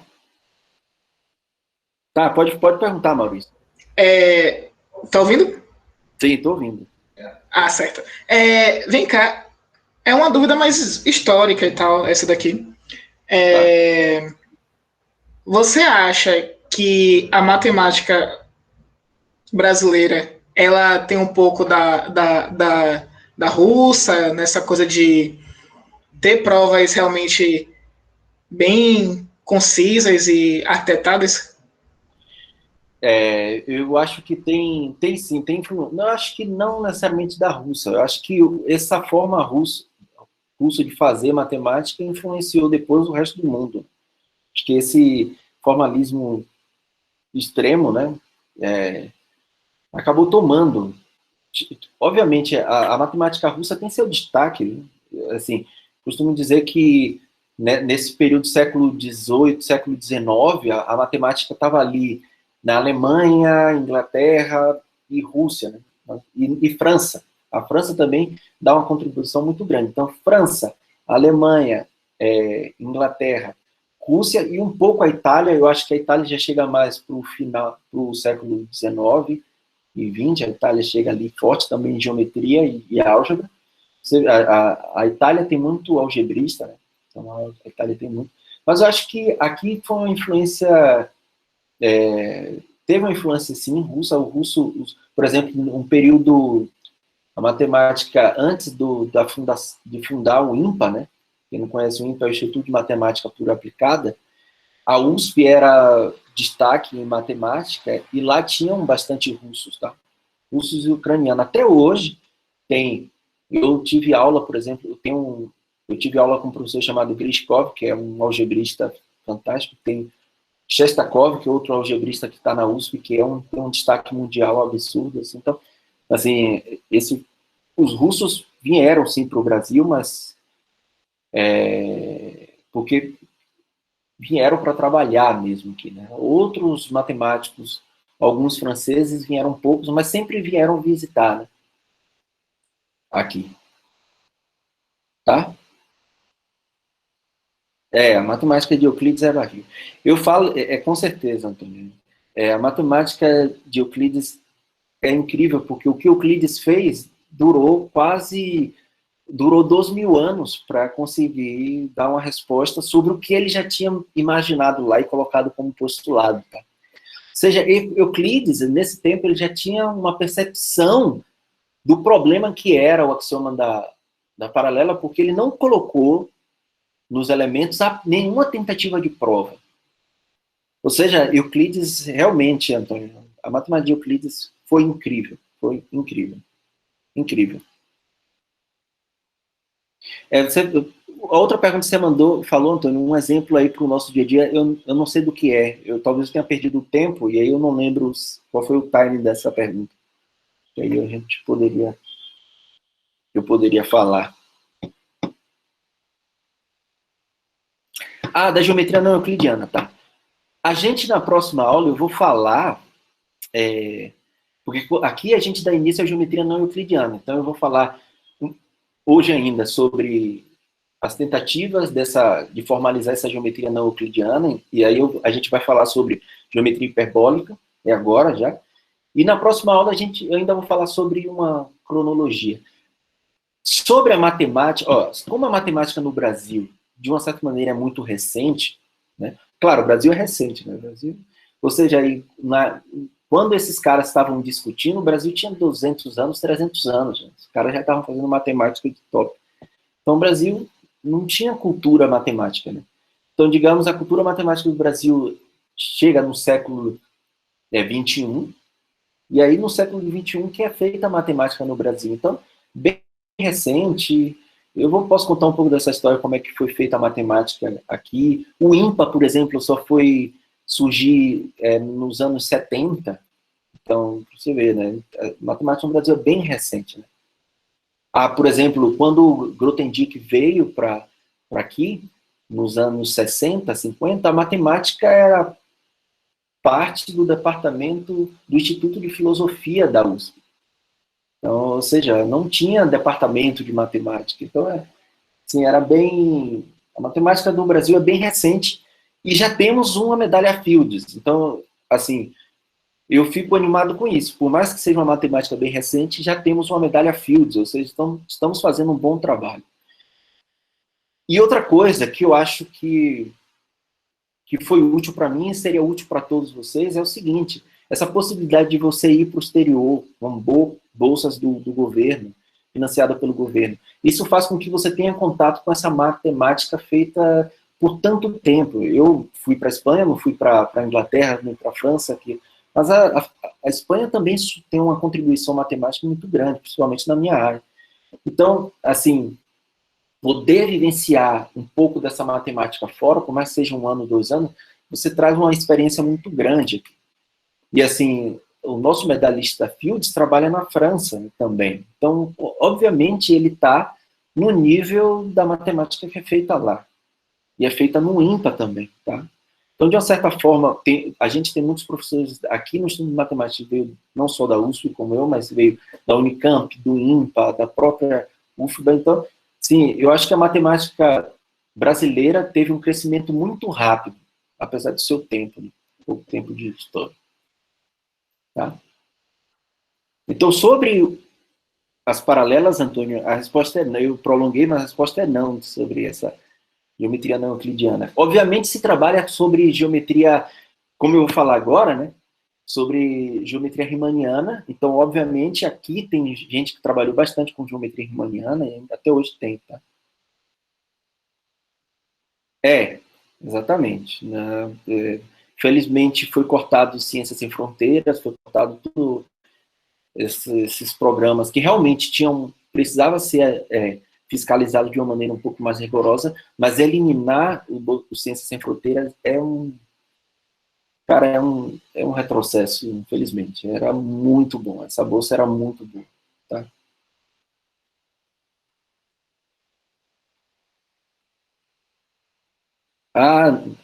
Tá, pode perguntar, Maurício. Tá ouvindo? Sim, tô ouvindo. Ah, certo. Vem cá, é uma dúvida mais histórica e tal, essa daqui. Tá. Você acha que a matemática brasileira ela tem um pouco da russa, nessa coisa de ter provas realmente bem concisas e arquitetadas? Eu acho que tem sim, tem influência. Eu acho que não necessariamente da Rússia. Eu acho que essa forma russa de fazer matemática influenciou depois o resto do mundo. Acho que esse formalismo extremo, né, acabou tomando. Obviamente, a matemática russa tem seu destaque. Né? Assim, costumo dizer que né, nesse período do século XVIII, século XIX, a matemática estava ali na Alemanha, Inglaterra e Rússia, né? E França. A França também dá uma contribuição muito grande. Então, França, Alemanha, Inglaterra, Rússia e um pouco a Itália. Eu acho que a Itália já chega mais para o final, para o século XIX e XX. A Itália chega ali forte também em geometria e álgebra. A Itália tem muito algebrista, né? Então, a Itália tem muito. Mas eu acho que aqui foi uma influência teve uma influência, sim, russa. O russo, por exemplo, um período, a matemática, antes de fundar o INPA, né? Quem não conhece o INPA é o Instituto de Matemática Pura Aplicada, a USP era destaque em matemática, e lá tinham bastante russos, tá? Russos e ucranianos. Até hoje, eu tive aula, por exemplo, eu tive aula com um professor chamado Grishkov, que é um algebrista fantástico, tem Shestakov, que é outro algebrista que está na USP, que tem um destaque mundial absurdo. Assim. Então, assim, os russos vieram, sim, para o Brasil, mas porque vieram para trabalhar mesmo aqui. Né? Outros matemáticos, alguns franceses, vieram poucos, mas sempre vieram visitar, né? Aqui. Tá? A matemática de Euclides é barril. Eu falo, com certeza, Antônio. A matemática de Euclides é incrível, porque o que Euclides fez durou 2.000 anos para conseguir dar uma resposta sobre o que ele já tinha imaginado lá e colocado como postulado. Tá? Ou seja, Euclides, nesse tempo, ele já tinha uma percepção do problema que era o axioma da paralela, porque ele não colocou nos elementos nenhuma tentativa de prova. Ou seja, Euclides, realmente, Antônio, a matemática de Euclides foi incrível. Foi incrível. Incrível. A outra pergunta que você falou, Antônio, um exemplo aí para o nosso dia a dia, eu não sei do que é. Talvez eu tenha perdido o tempo, e aí eu não lembro qual foi o timing dessa pergunta. E aí eu poderia falar. Ah, da geometria não euclidiana, tá. A gente, na próxima aula, eu vou falar, porque aqui a gente dá início à geometria não euclidiana, então eu vou falar hoje ainda sobre as tentativas de formalizar essa geometria não euclidiana, e aí a gente vai falar sobre geometria hiperbólica, agora já, e na próxima aula eu ainda vou falar sobre uma cronologia. Sobre a matemática, como a matemática no Brasil, de uma certa maneira, é muito recente, né? Claro, o Brasil é recente, né? Ou seja, quando esses caras estavam discutindo, o Brasil tinha 200 anos, 300 anos. Gente. Os caras já estavam fazendo matemática de top. Então, o Brasil não tinha cultura matemática, né? Então, digamos, a cultura matemática do Brasil chega no século XXI, e aí no século XXI que é feita a matemática no Brasil. Então, bem recente, posso contar um pouco dessa história, como é que foi feita a matemática aqui. O IMPA, por exemplo, só foi surgir nos anos 70, então, você vê, né? A matemática no Brasil é bem recente, né? Por exemplo, quando o Grothendieck veio para aqui, nos anos 60, 50, a matemática era parte do departamento do Instituto de Filosofia da USP. Então, ou seja, não tinha departamento de matemática. Então, assim, era bem... A matemática do Brasil é bem recente e já temos uma medalha Fields. Então, assim, eu fico animado com isso. Por mais que seja uma matemática bem recente, já temos uma medalha Fields, ou seja, estamos fazendo um bom trabalho. E outra coisa que eu acho que foi útil para mim e seria útil para todos vocês é o seguinte: essa possibilidade de você ir para o exterior, com bolsas do governo, financiada pelo governo. Isso faz com que você tenha contato com essa matemática feita por tanto tempo. Eu fui para a Espanha, não fui para a Inglaterra, nem para a França, mas a Espanha também tem uma contribuição matemática muito grande, principalmente na minha área. Então, assim, poder vivenciar um pouco dessa matemática fora, por mais que seja 1 ano, 2 anos, você traz uma experiência muito grande. E, assim, o nosso medalhista Fields trabalha na França também. Então, obviamente, ele está no nível da matemática que é feita lá. E é feita no IMPA também, tá? Então, de uma certa forma, a gente tem muitos professores aqui no Instituto de Matemática, veio não só da USP, como eu, mas veio da Unicamp, do IMPA, da própria UFBA. Então, sim, eu acho que a matemática brasileira teve um crescimento muito rápido, apesar do seu tempo, né? Pouco tempo de história. Tá? Então, sobre as paralelas, Antônio, a resposta é não. Eu prolonguei, mas a resposta é não sobre essa geometria não euclidiana. Obviamente, se trabalha sobre geometria, como eu vou falar agora, né? Sobre geometria riemanniana. Então, obviamente, aqui tem gente que trabalhou bastante com geometria riemanniana e até hoje tem, tá? Exatamente. Né? Felizmente, foi cortado Ciências Sem Fronteiras, foi cortado tudo esses programas que realmente precisava ser fiscalizado de uma maneira um pouco mais rigorosa, mas eliminar o Ciências Sem Fronteiras cara, é um retrocesso, infelizmente. Era muito bom, essa bolsa era muito boa, tá?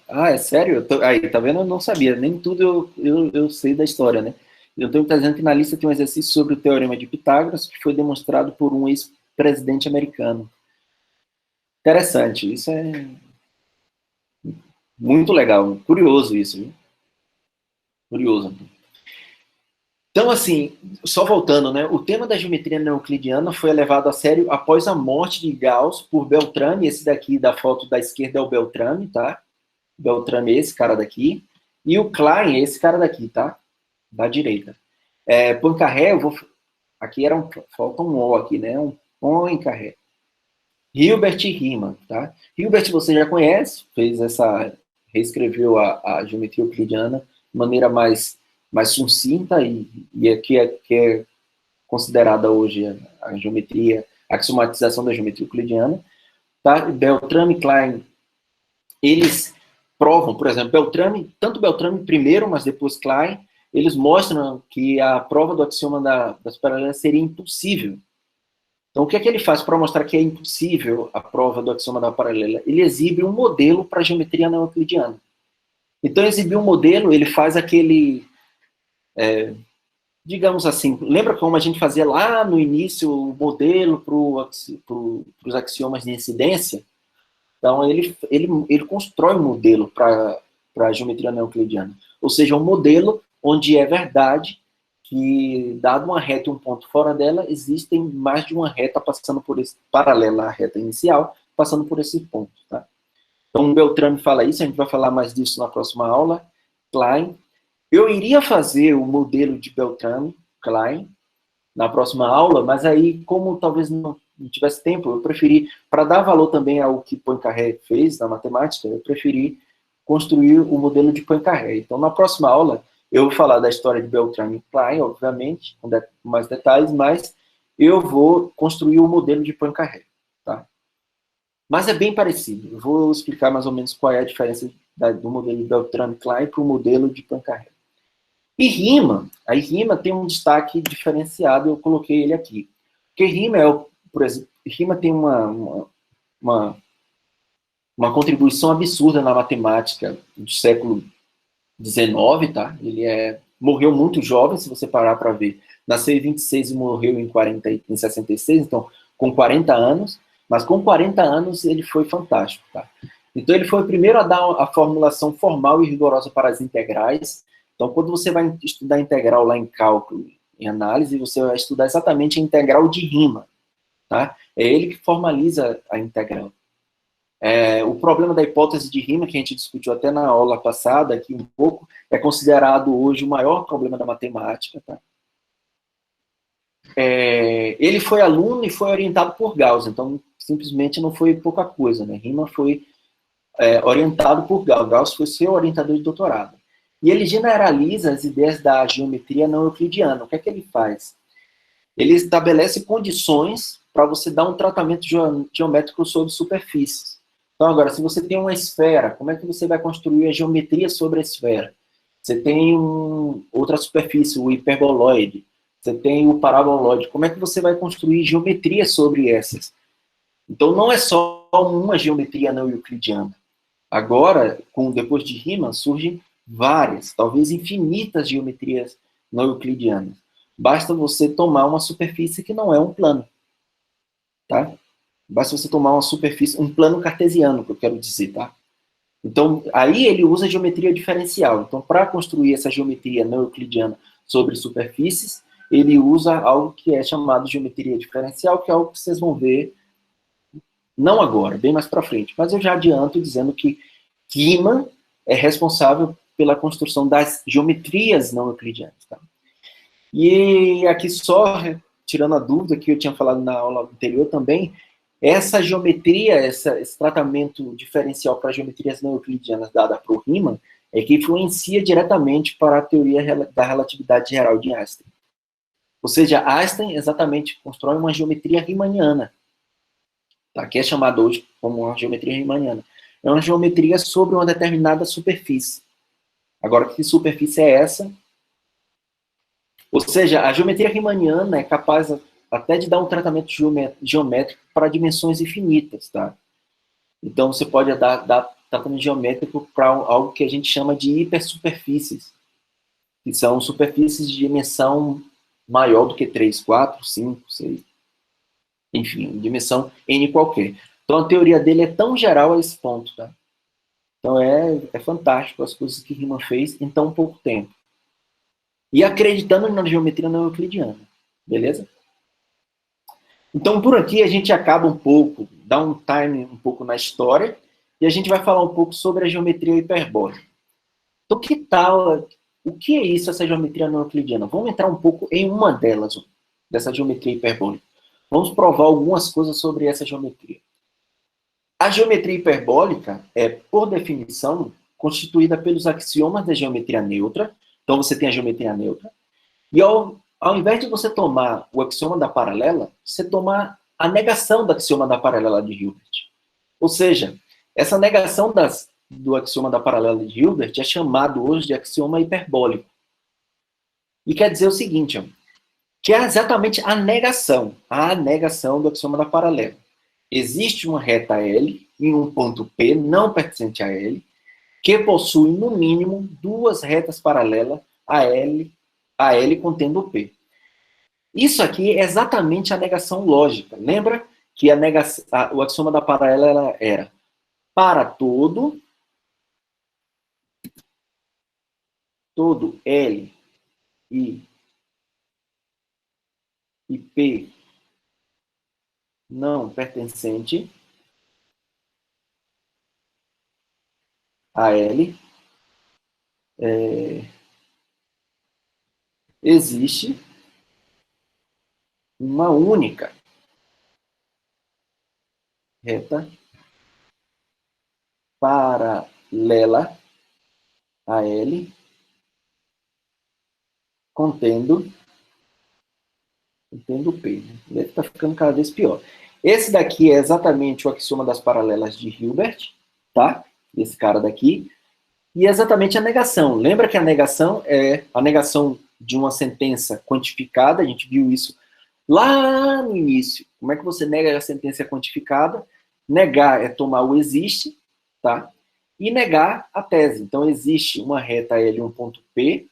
É sério? Aí, tá vendo? Eu não sabia, nem tudo eu sei da história, né? Eu estou dizendo que na lista tem um exercício sobre o Teorema de Pitágoras, que foi demonstrado por um ex-presidente americano. Interessante, isso é muito legal, curioso isso, viu? Curioso. Então, assim, só voltando, né? O tema da geometria não euclidiana foi levado a sério após a morte de Gauss por Beltrame. Esse daqui da foto da esquerda é o Beltrame, tá? Beltrame é esse cara daqui. E o Klein é esse cara daqui, tá? Da direita. Poincaré, Aqui falta um O aqui, né? Um Poincaré. Hilbert e Riemann, tá? Hilbert você já conhece, reescreveu a geometria euclidiana de maneira mais sucinta e aqui que é considerada hoje a geometria, a axiomatização da geometria euclidiana, tá? Beltrame e Klein, eles provam, por exemplo, tanto Beltrame primeiro, mas depois Klein, eles mostram que a prova do axioma das paralelas seria impossível. Então, o que é que ele faz para mostrar que é impossível a prova do axioma da paralela? Ele exibe um modelo para a geometria não euclidiana. Então, exibir um modelo, ele faz aquele, digamos assim, lembra como a gente fazia lá no início o modelo para os axiomas de incidência? Então, ele constrói um modelo para a geometria não euclidiana. Ou seja, um modelo onde é verdade que, dado uma reta e um ponto fora dela, existem mais de uma reta passando por paralela à reta inicial, passando por esse ponto. Tá? Então, o Beltrame fala isso, a gente vai falar mais disso na próxima aula. Klein. Eu iria fazer o modelo de Beltrame, Klein, na próxima aula, mas aí, como talvez não tivesse tempo, eu preferi, para dar valor também ao que Poincaré fez na matemática, eu preferi construir o modelo de Poincaré. Então, na próxima aula, eu vou falar da história de Beltrame e Klein, obviamente, com mais detalhes, mas eu vou construir o modelo de Poincaré, tá? Mas é bem parecido. Eu vou explicar mais ou menos qual é a diferença do modelo de Beltrame e Klein para o modelo de Poincaré. E Riemann, aí Riemann tem um destaque diferenciado, eu coloquei ele aqui. Porque Riemann, por exemplo, Riemann tem uma contribuição absurda na matemática do século XIX, tá? Ele morreu muito jovem, se você parar para ver. Nasceu em 26 e morreu em 66, então com 40 anos, mas com 40 anos ele foi fantástico, tá? Então ele foi o primeiro a dar a formulação formal e rigorosa para as integrais. Então quando você vai estudar integral lá em cálculo, em análise, você vai estudar exatamente a integral de Riemann, tá? É ele que formaliza a integral. O problema da hipótese de Riemann, que a gente discutiu até na aula passada, aqui um pouco, é considerado hoje o maior problema da matemática. Tá? Ele foi aluno e foi orientado por Gauss, então simplesmente não foi pouca coisa. Né? Riemann foi orientado por Gauss, Gauss foi seu orientador de doutorado. E ele generaliza as ideias da geometria não euclidiana. O que é que ele faz? Ele estabelece condições para você dar um tratamento geométrico sobre superfícies. Então, agora, se você tem uma esfera, como é que você vai construir a geometria sobre a esfera? Você tem outra superfície, o hiperboloide. Você tem o paraboloide. Como é que você vai construir geometria sobre essas? Então, não é só uma geometria não euclidiana. Agora, depois de Riemann, surgem várias, talvez infinitas geometrias não euclidianas. Basta você tomar uma superfície que não é um plano. Tá? Basta você tomar uma superfície, um plano cartesiano, que eu quero dizer, tá? Então, aí ele usa geometria diferencial. Então, para construir essa geometria não euclidiana sobre superfícies, ele usa algo que é chamado de geometria diferencial, que é algo que vocês vão ver, não agora, bem mais para frente. Mas eu já adianto dizendo que Riemann é responsável pela construção das geometrias não euclidianas, tá? E aqui só, tirando a dúvida que eu tinha falado na aula anterior também, essa geometria, esse tratamento diferencial para geometrias não euclidianas dada por Riemann, é que influencia diretamente para a teoria da relatividade geral de Einstein. Ou seja, Einstein exatamente constrói uma geometria riemanniana, tá? Que é chamada hoje como uma geometria riemanniana. É uma geometria sobre uma determinada superfície. Agora, que superfície é essa? Ou seja, a geometria riemanniana é capaz até de dar um tratamento geométrico para dimensões infinitas, tá? Então, você pode dar tratamento geométrico para algo que a gente chama de hipersuperfícies, que são superfícies de dimensão maior do que 3, 4, 5, 6, enfim, dimensão N qualquer. Então, a teoria dele é tão geral a esse ponto, tá? Então, é fantástico as coisas que Riemann fez em tão pouco tempo. E acreditando na geometria não euclidiana, beleza? Então, por aqui, a gente acaba um pouco, dá um time um pouco na história, e a gente vai falar um pouco sobre a geometria hiperbólica. Então, que tal, o que é isso, essa geometria não euclidiana? Vamos entrar um pouco em uma delas. dessa geometria hiperbólica. Vamos provar algumas coisas sobre essa geometria. A geometria hiperbólica é, por definição, constituída pelos axiomas da geometria neutra. Então, você tem a geometria neutra. E ao invés de você tomar o axioma da paralela, você toma a negação do axioma da paralela de Hilbert. Ou seja, essa negação do axioma da paralela de Hilbert é chamado hoje de axioma hiperbólico. E quer dizer o seguinte, que é exatamente a negação do axioma da paralela. Existe uma reta L em um ponto P não pertencente a L, que possui, no mínimo, duas retas paralelas a L contendo P. Isso aqui é exatamente a negação lógica. Lembra que o axioma da paralela era para todo L e P não pertencente a L, existe uma única reta paralela a L contendo P. Ele está ficando cada vez pior. Esse daqui é exatamente o axioma das paralelas de Hilbert, tá? Esse cara daqui. E é exatamente a negação. Lembra que a negação é a negação de uma sentença quantificada, a gente viu isso lá no início. Como é que você nega a sentença quantificada? Negar é tomar o existe, tá? E negar a tese. Então, existe uma reta L, um ponto P,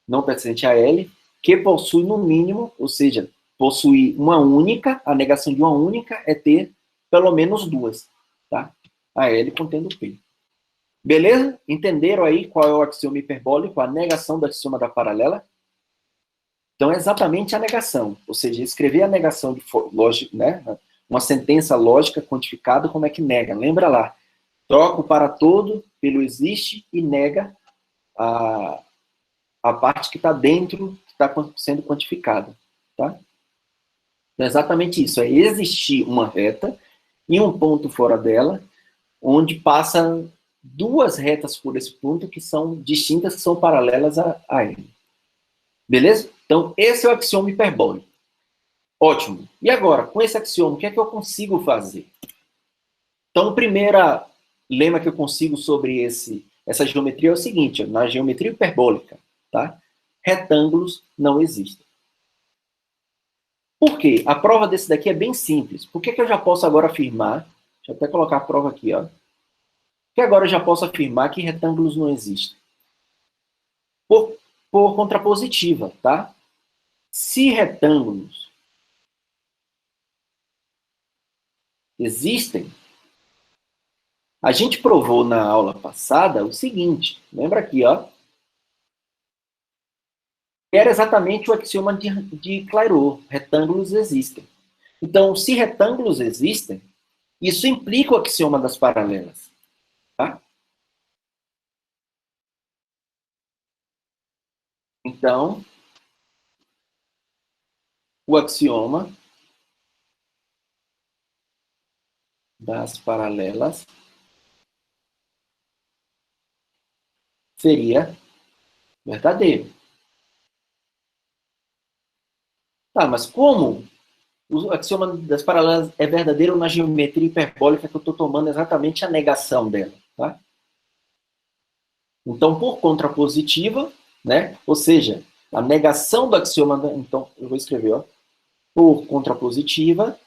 não pertencente a L, que possui no mínimo, ou seja, possui uma única, a negação de uma única é ter pelo menos duas, tá? A L contendo P. Beleza? Entenderam aí qual é o axioma hiperbólico, a negação do axioma da paralela? Então, é exatamente a negação, ou seja, escrever a negação de lógica, né? Uma sentença lógica quantificada, como é que nega? Lembra lá, troca o para todo pelo existe e nega a parte que está dentro, que está sendo quantificada, tá? Então, é exatamente isso, é existir uma reta e um ponto fora dela, onde passam duas retas por esse ponto que são distintas, que são paralelas a ele. Beleza? Então, esse é o axioma hiperbólico. Ótimo. E agora, com esse axioma, o que é que eu consigo fazer? Então, o primeiro lema que eu consigo sobre essa geometria é o seguinte, na geometria hiperbólica, tá? Retângulos não existem. Por quê? A prova desse daqui é bem simples. Por que eu já posso agora afirmar, deixa eu até colocar a prova aqui, ó, que agora eu já posso afirmar que retângulos não existem? Por contrapositiva, tá? Se retângulos existem, a gente provou na aula passada o seguinte, lembra aqui, ó, era exatamente o axioma de Clairaut, retângulos existem. Então, se retângulos existem, isso implica o axioma das paralelas, tá? Então, o axioma das paralelas seria verdadeiro. Tá, mas como o axioma das paralelas é verdadeiro na geometria hiperbólica que eu estou tomando exatamente a negação dela, tá? Então, por contrapositiva, né? Ou seja, a negação do axioma, então, eu vou escrever, ó, por contrapositiva,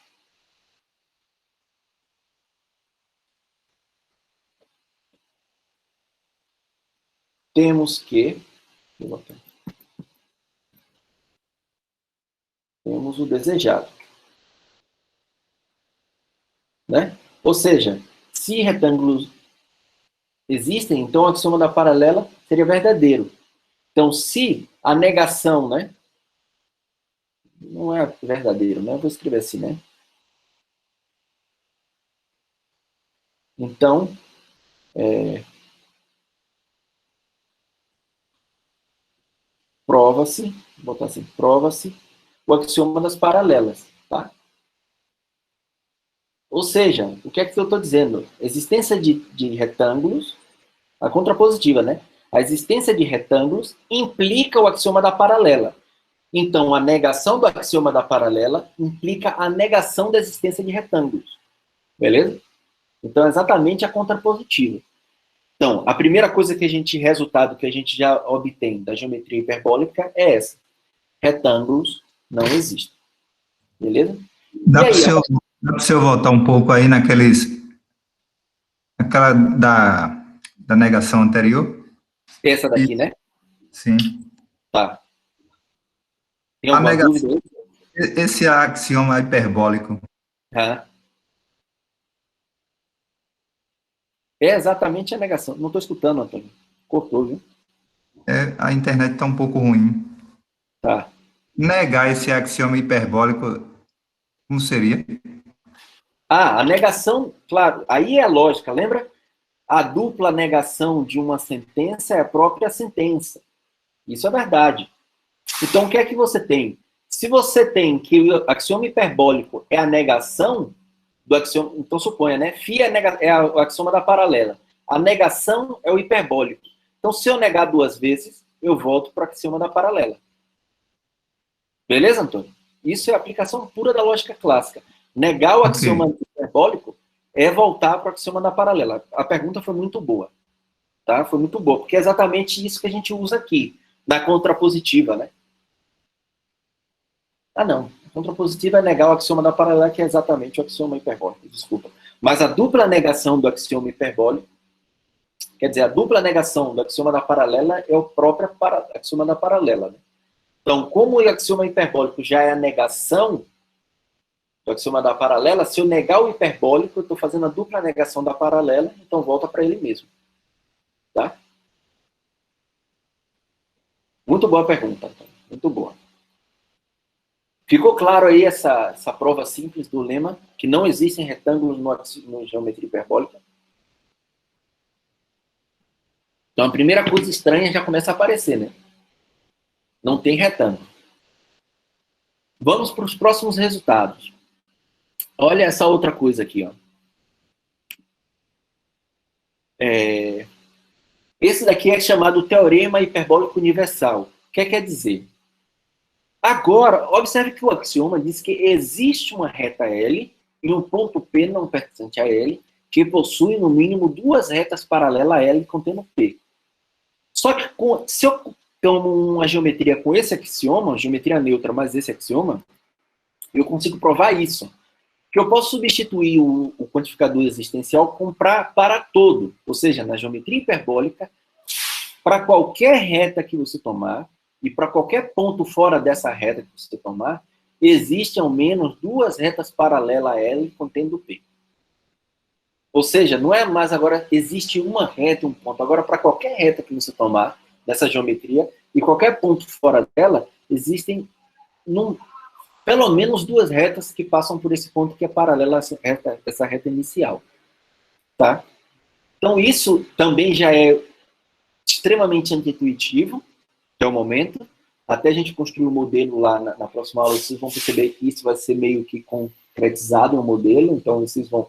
temos temos o desejado, né? Ou seja, se retângulos existem, então o axioma da paralela seria verdadeiro. Então, se a negação, né? Não é verdadeiro, né? Eu vou escrever assim, né? Então, prova-se, vou botar assim, prova-se o axioma das paralelas, tá? Ou seja, o que é que eu estou dizendo? Existência de retângulos, a contrapositiva, né? A existência de retângulos implica o axioma da paralela. Então, a negação do axioma da paralela implica a negação da existência de retângulos. Beleza? Então, é exatamente a contrapositiva. Então, a primeira coisa resultado que a gente já obtém da geometria hiperbólica é essa. Retângulos não existem. Beleza? Dá para o senhor voltar um pouco aí naquela da negação anterior? Essa daqui, né? Sim. Tá. Tem alguma dúvida aí? Esse axioma hiperbólico. É exatamente a negação. Não estou escutando, Antônio. Cortou, viu? A internet está um pouco ruim. Tá. Negar esse axioma hiperbólico, como seria? A negação, claro, aí é lógica, lembra? A dupla negação de uma sentença é a própria sentença. Isso é verdade. Então, o que é que você tem? Se você tem que o axioma hiperbólico é a negação do axioma... Então, suponha, né? Φ é o axioma da paralela. A negação é o hiperbólico. Então, se eu negar duas vezes, eu volto para o axioma da paralela. Beleza, Antônio? Isso é a aplicação pura da lógica clássica. Negar o axioma hiperbólico é voltar para o axioma da paralela. A pergunta foi muito boa. Tá? Foi muito boa, porque é exatamente isso que a gente usa aqui, na contrapositiva, né? Não. A contrapositiva é negar o axioma da paralela, que é exatamente o axioma hiperbólico. Desculpa. Mas a dupla negação do axioma hiperbólico, quer dizer, a dupla negação do axioma da paralela é o próprio axioma da paralela, né? Então, como o axioma hiperbólico já é a negação do axioma da paralela, se eu negar o hiperbólico, eu estou fazendo a dupla negação da paralela, então volta para ele mesmo. Tá? Muito boa pergunta, Antônio. Muito boa. Ficou claro aí essa prova simples do lema, que não existem retângulos no geometria hiperbólica? Então, a primeira coisa estranha já começa a aparecer, né? Não tem retângulo. Vamos para os próximos resultados. Olha essa outra coisa aqui, ó. Esse daqui é chamado Teorema Hiperbólico Universal. O que quer dizer? Agora, observe que o axioma diz que existe uma reta L e um ponto P não pertencente a L, que possui no mínimo duas retas paralelas a L contendo P. Só que se eu tomo uma geometria com esse axioma, uma geometria neutra, mas esse axioma, eu consigo provar isso. Que eu posso substituir o quantificador existencial com para todo. Ou seja, na geometria hiperbólica, para qualquer reta que você tomar, e para qualquer ponto fora dessa reta que você tomar, existem ao menos duas retas paralelas a L contendo P. Ou seja, não é mais agora, existe uma reta e um ponto. Agora, para qualquer reta que você tomar, dessa geometria, e qualquer ponto fora dela, existem pelo menos duas retas que passam por esse ponto que é paralela a essa reta inicial. Tá? Então, isso também já é extremamente anti-intuitivo, até o momento. Até a gente construir o modelo lá na próxima aula, vocês vão perceber que isso vai ser meio que concretizado no modelo, então vocês vão...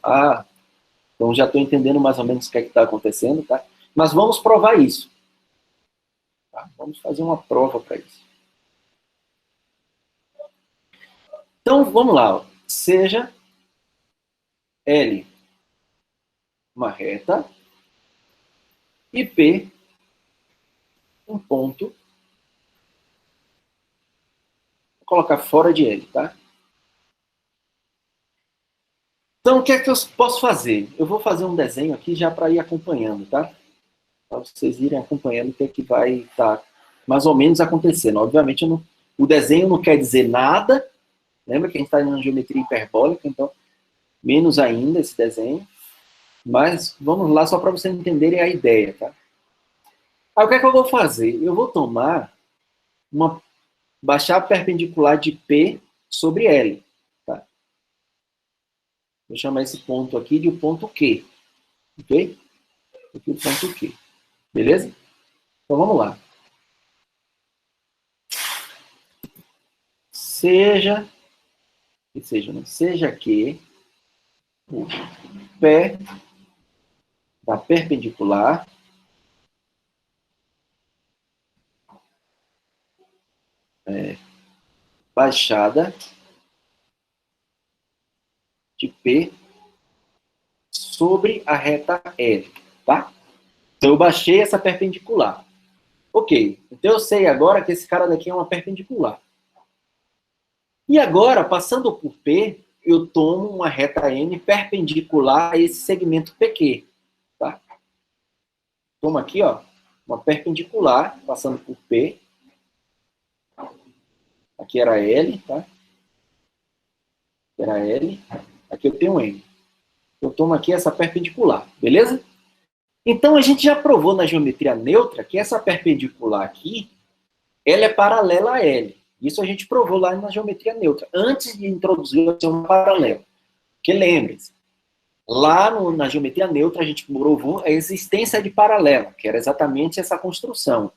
então já estou entendendo mais ou menos o que é que está acontecendo, tá? Mas vamos provar isso. Tá? Vamos fazer uma prova para isso. Então, vamos lá. Ó. Seja L uma reta e P um ponto. Vou colocar fora de L, tá? Então, o que é que eu posso fazer? Eu vou fazer um desenho aqui já para ir acompanhando, tá? Para vocês irem acompanhando o que é que vai estar mais ou menos acontecendo. Obviamente, o desenho não quer dizer nada. Lembra que a gente está em geometria hiperbólica, então, menos ainda esse desenho. Mas vamos lá só para vocês entenderem a ideia, tá? Aí, o que é que eu vou fazer? Eu vou tomar baixar a perpendicular de P sobre L. Tá? Vou chamar esse ponto aqui de o ponto Q. Ok? Aqui o ponto Q. Beleza? Então vamos lá. seja que o pé da perpendicular baixada de P sobre a reta L, tá? Então, eu baixei essa perpendicular. Ok, então eu sei agora que esse cara daqui é uma perpendicular. E agora, passando por P, eu tomo uma reta N perpendicular a esse segmento PQ, tá? Tomo aqui, ó, uma perpendicular, passando por P. Aqui era L, tá? Era L. Aqui eu tenho N. Eu tomo aqui essa perpendicular, beleza? Então, a gente já provou na geometria neutra que essa perpendicular aqui, ela é paralela a L. Isso a gente provou lá na geometria neutra, antes de introduzir o axioma paralelo. Porque lembre-se, lá na geometria neutra a gente provou a existência de paralela, que era exatamente essa construção.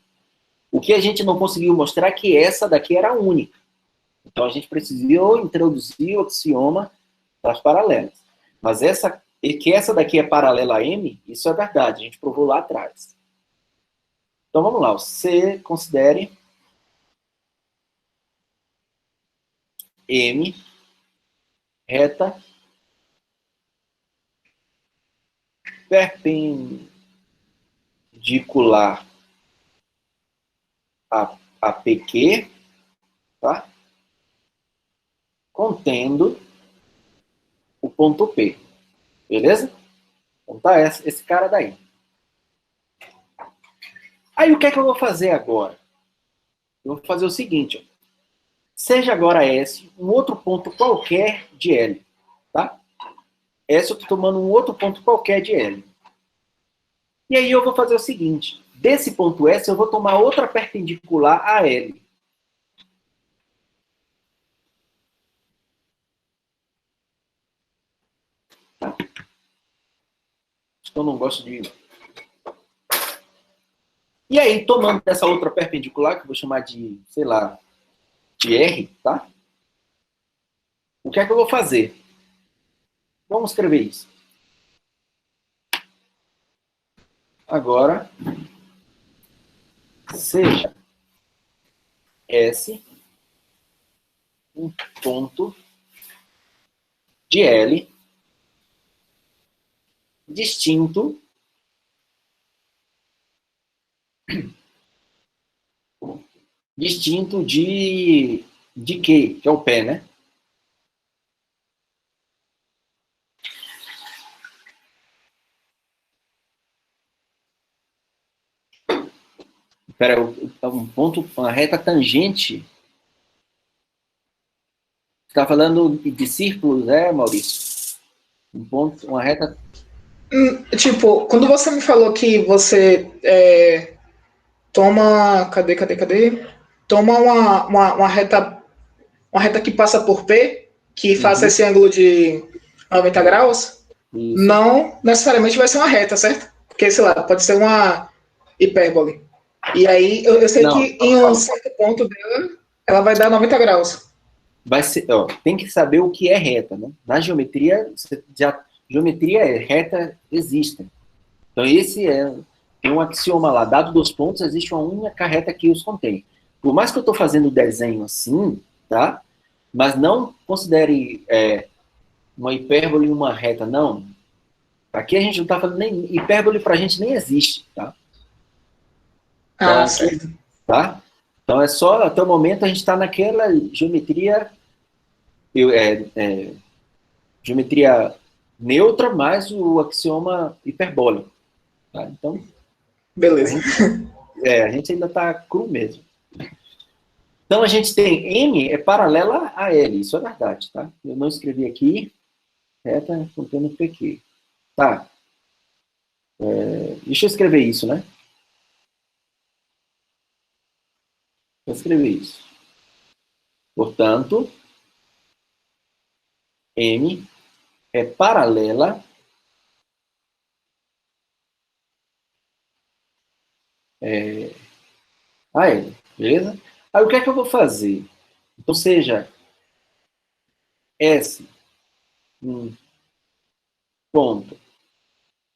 O que a gente não conseguiu mostrar é que essa daqui era única. Então, a gente precisou introduzir o axioma das paralelas. Mas que essa daqui é paralela a M, isso é verdade, a gente provou lá atrás. Então, vamos lá. C, considere M reta perpendicular a PQ, tá? Contendo o ponto P. Beleza? Então tá esse cara daí. Aí o que é que eu vou fazer agora? Eu vou fazer o seguinte, ó. Seja agora S um outro ponto qualquer de L, tá? S eu estou tomando um outro ponto qualquer de L. E aí eu vou fazer o seguinte, desse ponto S eu vou tomar outra perpendicular a L. Tá? Eu não gosto de... E aí, tomando essa outra perpendicular, que eu vou chamar de, sei lá, de R, tá? O que é que eu vou fazer? Vamos escrever isso. Agora, seja S um ponto de L distinto de Q, que é o pé, né? Espera, um ponto, uma reta tangente. Você está falando de círculos, né, Maurício? Um ponto, uma reta... Tipo, quando você me falou que você toma. Cadê? Toma uma reta que passa por P, que faça esse ângulo de 90 graus, Isso. não necessariamente vai ser uma reta, certo? Porque, sei lá, pode ser uma hipérbole. E aí, eu sei Não, que em um certo ponto dela, ela vai dar 90 graus. vai ser, ó, tem que saber o que é reta, né? Na geometria, geometria reta existe. Então, tem um axioma lá, dado dos pontos, existe uma única reta que os contém. Por mais que eu estou fazendo o desenho assim, tá? Mas não considere uma hipérbole uma reta, não. Aqui a gente não está falando nem... Hipérbole para a gente nem existe, tá? Ah, Então, certo. tá? Então, é só, até o momento, a gente está naquela geometria... geometria neutra mais o axioma hiperbólico. Tá? Então, Beleza. a gente ainda está cru mesmo. Então, a gente tem M é paralela a L, isso é verdade, tá? Eu não escrevi aqui, reta contendo PQ. Tá. Deixa eu escrever isso, né? Vou escrever isso. Portanto, M é paralela a L, beleza? Aí o que é que eu vou fazer? Então, seja S ponto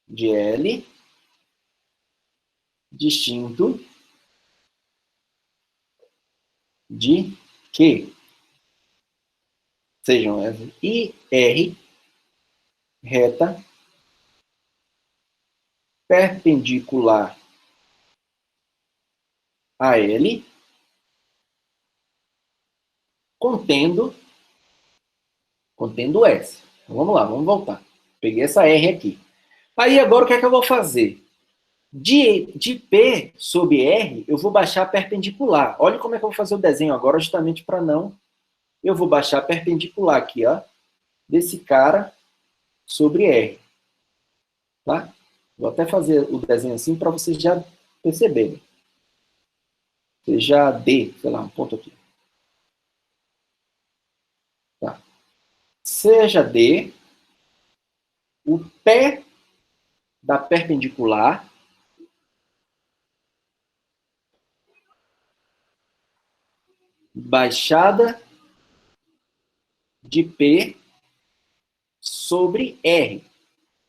de L distinto de Q. Sejam S e R reta perpendicular a L, contendo S. Então, vamos lá, vamos voltar. Peguei essa R aqui. Aí agora o que é que eu vou fazer? De P sobre R, eu vou baixar a perpendicular. Olha como é que eu vou fazer o desenho agora, justamente para não... Eu vou baixar a perpendicular aqui, ó, desse cara sobre R. Tá? Vou até fazer o desenho assim para vocês já perceberem. Seja D, sei lá, um ponto aqui. Tá. Seja D, o pé da perpendicular baixada de P sobre R.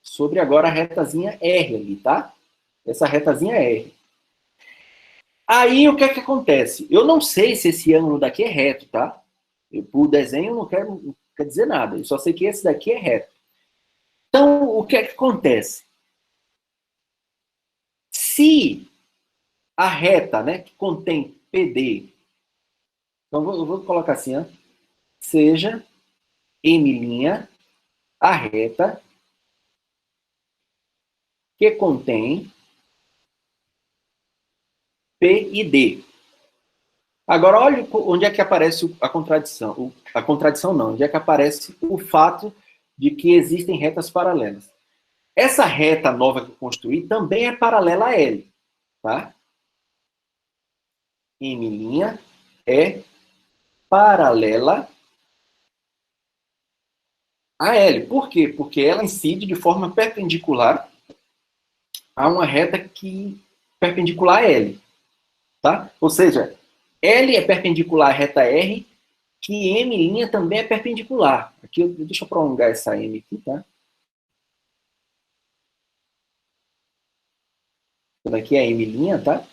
Sobre agora a retazinha R ali, tá? Essa retazinha R. Aí o que é que acontece? Eu não sei se esse ângulo daqui é reto, tá? O desenho não quer dizer nada. Eu só sei que esse daqui é reto. Então, o que é que acontece? Se a reta, né, que contém PD, então eu vou colocar assim, ó, seja M' a reta que contém P e D. Agora, olha onde é que aparece a contradição. A contradição não, onde é que aparece o fato de que existem retas paralelas. Essa reta nova que eu construí também é paralela a L, tá? M' é paralela a L. Por quê? Porque ela incide de forma perpendicular a uma reta perpendicular a L. Tá? Ou seja, L é perpendicular à reta R, que M' também é perpendicular. Aqui, deixa eu prolongar essa M aqui, tá? Então, aqui é a M', tá?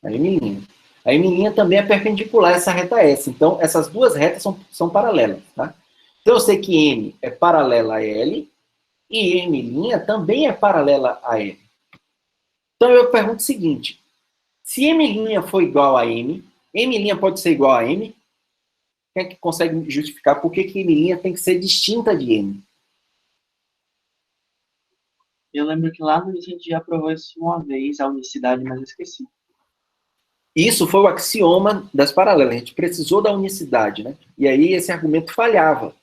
A M'. A M' também é perpendicular a essa reta S. Então, essas duas retas são paralelas, tá? Então, eu sei que M é paralela a L e M' também é paralela a L. Então, eu pergunto o seguinte. Se M' for igual a M, M' pode ser igual a M? Quem é que consegue justificar por que M' tem que ser distinta de M? Eu lembro que lá no início a gente já provou isso uma vez, a unicidade, mas eu esqueci. Isso foi o axioma das paralelas. A gente precisou da unicidade, né? E aí esse argumento falhava.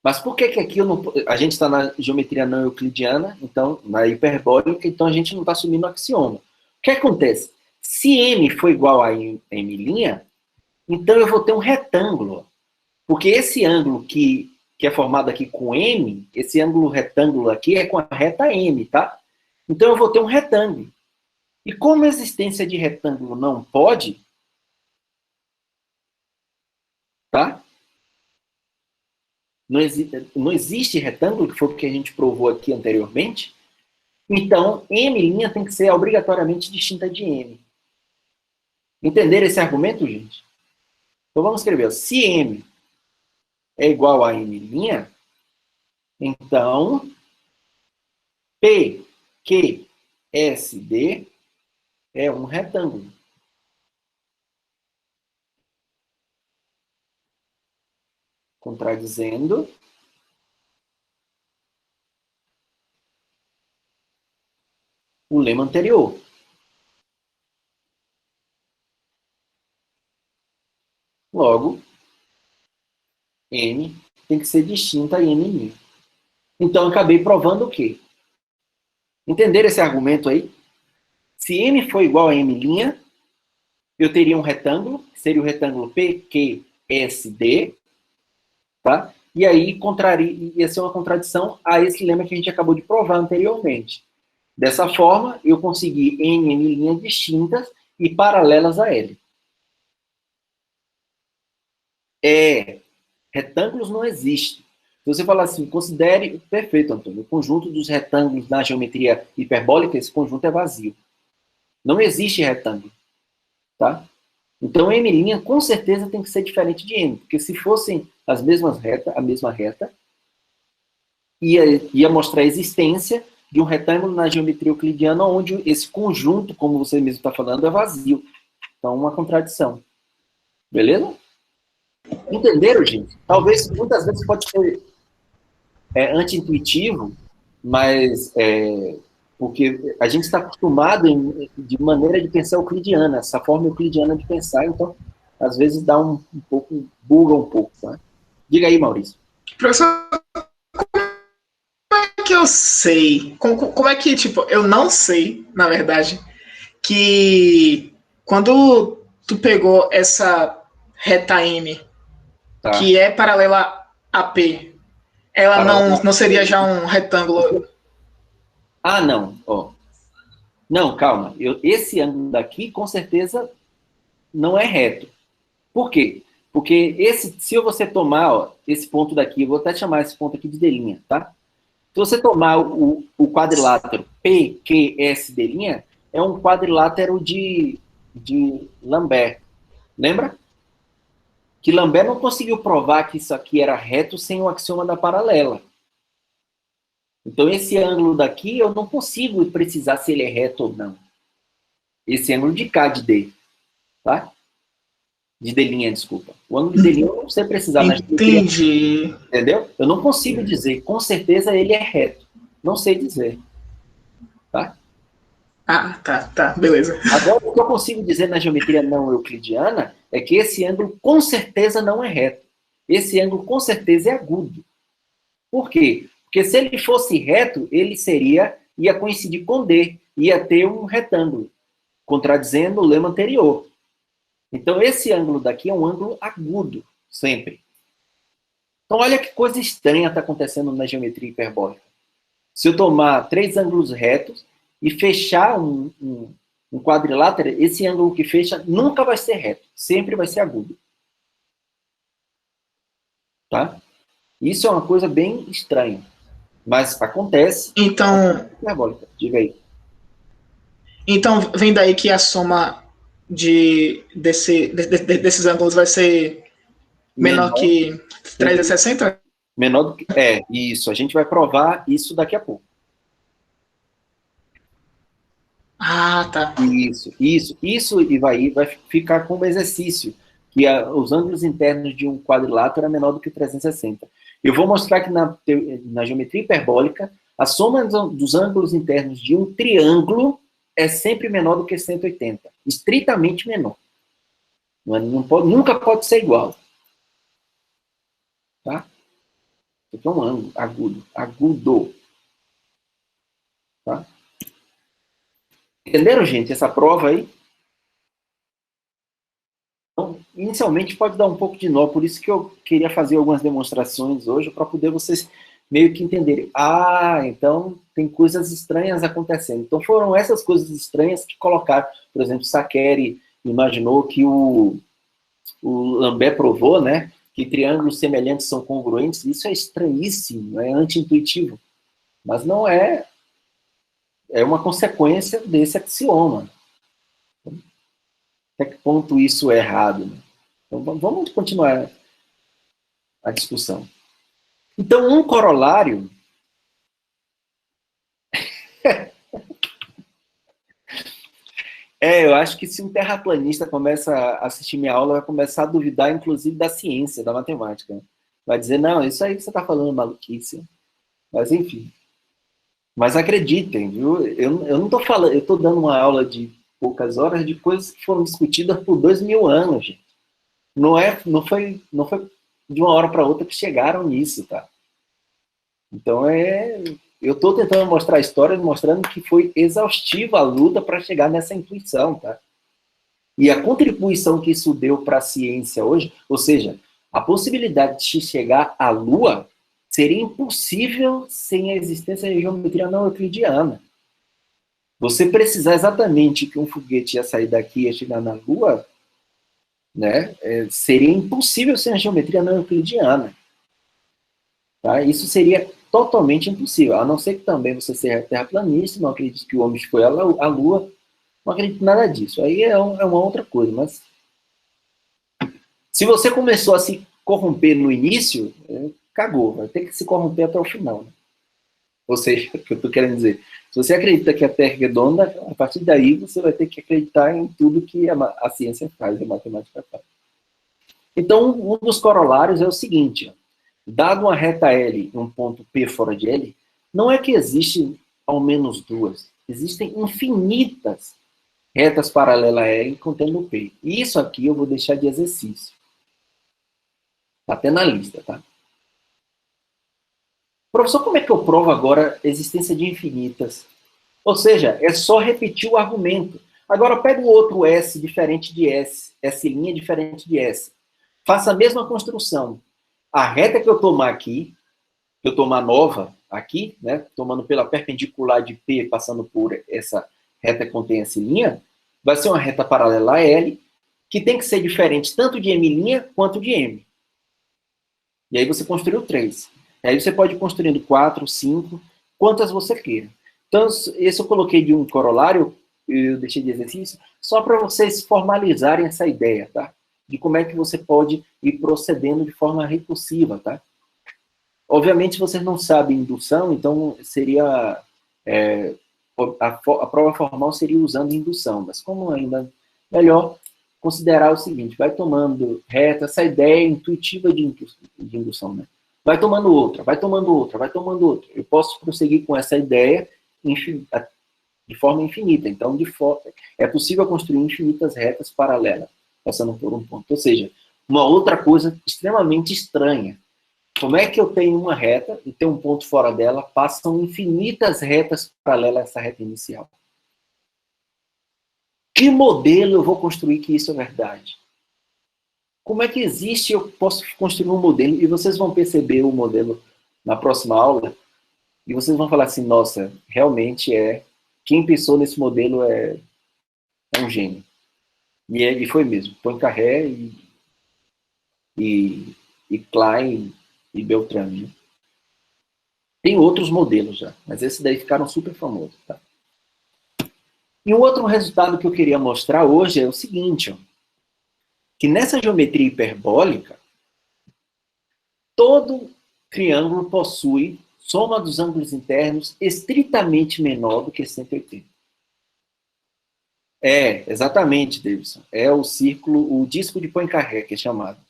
Mas por que aqui a gente está na geometria não euclidiana, então, na hiperbólica, então a gente não está assumindo o axioma. O que acontece? Se M for igual a M', então eu vou ter um retângulo. Porque esse ângulo que é formado aqui com M, esse ângulo retângulo aqui é com a reta M, tá? Então eu vou ter um retângulo. E como a existência de retângulo não pode, tá? Não existe retângulo, que foi o que a gente provou aqui anteriormente. Então, M' tem que ser obrigatoriamente distinta de M. Entenderam esse argumento, gente? Então vamos escrever. Se M é igual a M', então P, Q, S, D é um retângulo. Contradizendo o lema anterior. Logo, M tem que ser distinta a M'. Então, eu acabei provando o quê? Entenderam esse argumento aí? Se M for igual a M', eu teria um retângulo, que seria o retângulo PQSD, tá? E aí ia ser uma contradição a esse lema que a gente acabou de provar anteriormente. Dessa forma, eu consegui N distintas e paralelas a ele. Retângulos não existem. Se você falar assim, considere, perfeito, Antônio, o conjunto dos retângulos na geometria hiperbólica, esse conjunto é vazio. Não existe retângulo, tá? Então, M' com certeza tem que ser diferente de M, porque se fossem as mesmas retas, a mesma reta, ia mostrar a existência de um retângulo na geometria euclidiana, onde esse conjunto, como você mesmo está falando, é vazio. Então, uma contradição. Beleza? Entenderam, gente? Talvez, muitas vezes, pode ser anti-intuitivo, mas porque a gente está acostumado de maneira de pensar euclidiana, essa forma euclidiana de pensar, então, às vezes, dá um pouco, buga um pouco, tá? Diga aí, Maurício. Professor, como é que eu sei? Como é que, tipo, eu não sei, na verdade, que quando tu pegou essa reta M, Tá. que é paralela a P, ela não seria já um retângulo? Ah, não. Ó. Não, calma. Esse ângulo daqui, com certeza, não é reto. Por quê? Porque se você tomar esse ponto daqui, eu vou até chamar esse ponto aqui de D', tá? Se você tomar o quadrilátero PQSD', é um quadrilátero de Lambert. Lembra? Que Lambert não conseguiu provar que isso aqui era reto sem o axioma da paralela. Então, esse ângulo daqui, eu não consigo precisar se ele é reto ou não. Esse ângulo de cá, de D. Tá? De D', desculpa. O ângulo de D' eu não sei precisar. Entendi. Entendeu? Eu não consigo dizer, com certeza ele é reto. Não sei dizer. Tá? Ah, tá, beleza. Agora, o que eu consigo dizer na geometria não euclidiana é que esse ângulo com certeza não é reto. Esse ângulo com certeza é agudo. Por quê? Porque se ele fosse reto, ele ia coincidir com D, ia ter um retângulo, contradizendo o lema anterior. Então, esse ângulo daqui é um ângulo agudo, sempre. Então, olha que coisa estranha está acontecendo na geometria hiperbólica. Se eu tomar 3 ângulos retos e fechar um quadrilátero, esse ângulo que fecha nunca vai ser reto, sempre vai ser agudo. Tá? Isso é uma coisa bem estranha, mas acontece. Então, Hiperbólica, diga aí. Então, vem daí que a soma desses ângulos vai ser menor que 360? Menor do que... isso. A gente vai provar isso daqui a pouco. Ah, tá. Isso e vai ficar como exercício, que os ângulos internos de um quadrilátero é menor do que 360. Eu vou mostrar que na geometria hiperbólica, a soma dos ângulos internos de um triângulo é sempre menor do que 180. Estritamente menor. Nunca pode ser igual. Tá? Isso é um ângulo agudo. Agudo. Tá? Entenderam, gente, essa prova aí? Então, inicialmente pode dar um pouco de nó, por isso que eu queria fazer algumas demonstrações hoje, para poder vocês meio que entenderem. Ah, então tem coisas estranhas acontecendo. Então foram essas coisas estranhas que colocaram, por exemplo, Saccheri imaginou que o Lambert provou, né, que triângulos semelhantes são congruentes. Isso é estranhíssimo, é anti-intuitivo, mas não é uma consequência desse axioma. Até que ponto isso é errado? Né? Então, vamos continuar a discussão. Então, um corolário... eu acho que se um terraplanista começa a assistir minha aula, vai começar a duvidar, inclusive, da ciência, da matemática. Né? Vai dizer, não, isso aí que você está falando é maluquice. Mas, enfim. Mas acreditem, viu? Eu não estou falando... Eu estou dando uma aula de poucas horas de coisas que foram discutidas por 2000 anos, gente. Não foi de uma hora para outra que chegaram nisso, tá? Então, eu estou tentando mostrar a história, mostrando que foi exaustiva a luta para chegar nessa intuição, tá? E a contribuição que isso deu para a ciência hoje, ou seja, a possibilidade de chegar à Lua seria impossível sem a existência da geometria não euclidiana. Você precisar exatamente que um foguete ia sair daqui e ia chegar na Lua, né, seria impossível sem a geometria não euclidiana. Tá? Isso seria totalmente impossível, a não ser que também você seja terraplanista, não acredite que o homem foi à Lua, não acredito em nada disso. Aí é uma outra coisa, mas se você começou a se corromper no início, cagou, vai ter que se corromper até o final. Né? Ou seja, o que eu estou querendo dizer, se você acredita que a Terra é redonda, a partir daí você vai ter que acreditar em tudo que a ciência faz, a matemática faz. Então, um dos corolários é o seguinte, ó, dado uma reta L e um ponto P fora de L, não é que existem ao menos duas, existem infinitas retas paralelas a L contendo P. E isso aqui eu vou deixar de exercício. Está até na lista, tá? Professor, como é que eu provo agora a existência de infinitas? Ou seja, é só repetir o argumento. Agora pega um outro S diferente de S, S' diferente de S. Faça a mesma construção. A reta que eu tomar aqui, que eu tomar nova aqui, né, tomando pela perpendicular de P, passando por essa reta que contém S', vai ser uma reta paralela a L, que tem que ser diferente tanto de M' quanto de M. E aí você construiu 3. Aí você pode ir construindo 4, 5, quantas você queira. Então, esse eu coloquei de um corolário, eu deixei de exercício, só para vocês formalizarem essa ideia, tá? De como é que você pode ir procedendo de forma recursiva, tá? Obviamente, vocês não sabem indução, então seria... a prova formal seria usando indução, mas como ainda melhor considerar o seguinte, vai tomando reta, essa ideia intuitiva de indução, né? Vai tomando outra, vai tomando outra, vai tomando outra. Eu posso prosseguir com essa ideia de forma infinita. Então, é possível construir infinitas retas paralelas, passando por um ponto. Ou seja, uma outra coisa extremamente estranha. Como é que eu tenho uma reta e tenho um ponto fora dela, passam infinitas retas paralelas a essa reta inicial? Que modelo eu vou construir que isso é verdade? Como é que existe, eu posso construir um modelo, e vocês vão perceber o modelo na próxima aula, e vocês vão falar assim, nossa, realmente quem pensou nesse modelo é um gênio. E foi mesmo, Poincaré e Klein e Beltrame. Né? Tem outros modelos já, mas esses daí ficaram super famosos. Tá? E um outro resultado que eu queria mostrar hoje é o seguinte, ó, que nessa geometria hiperbólica, todo triângulo possui soma dos ângulos internos estritamente menor do que 180. Exatamente, Davidson. É o círculo, o disco de Poincaré, que é chamado.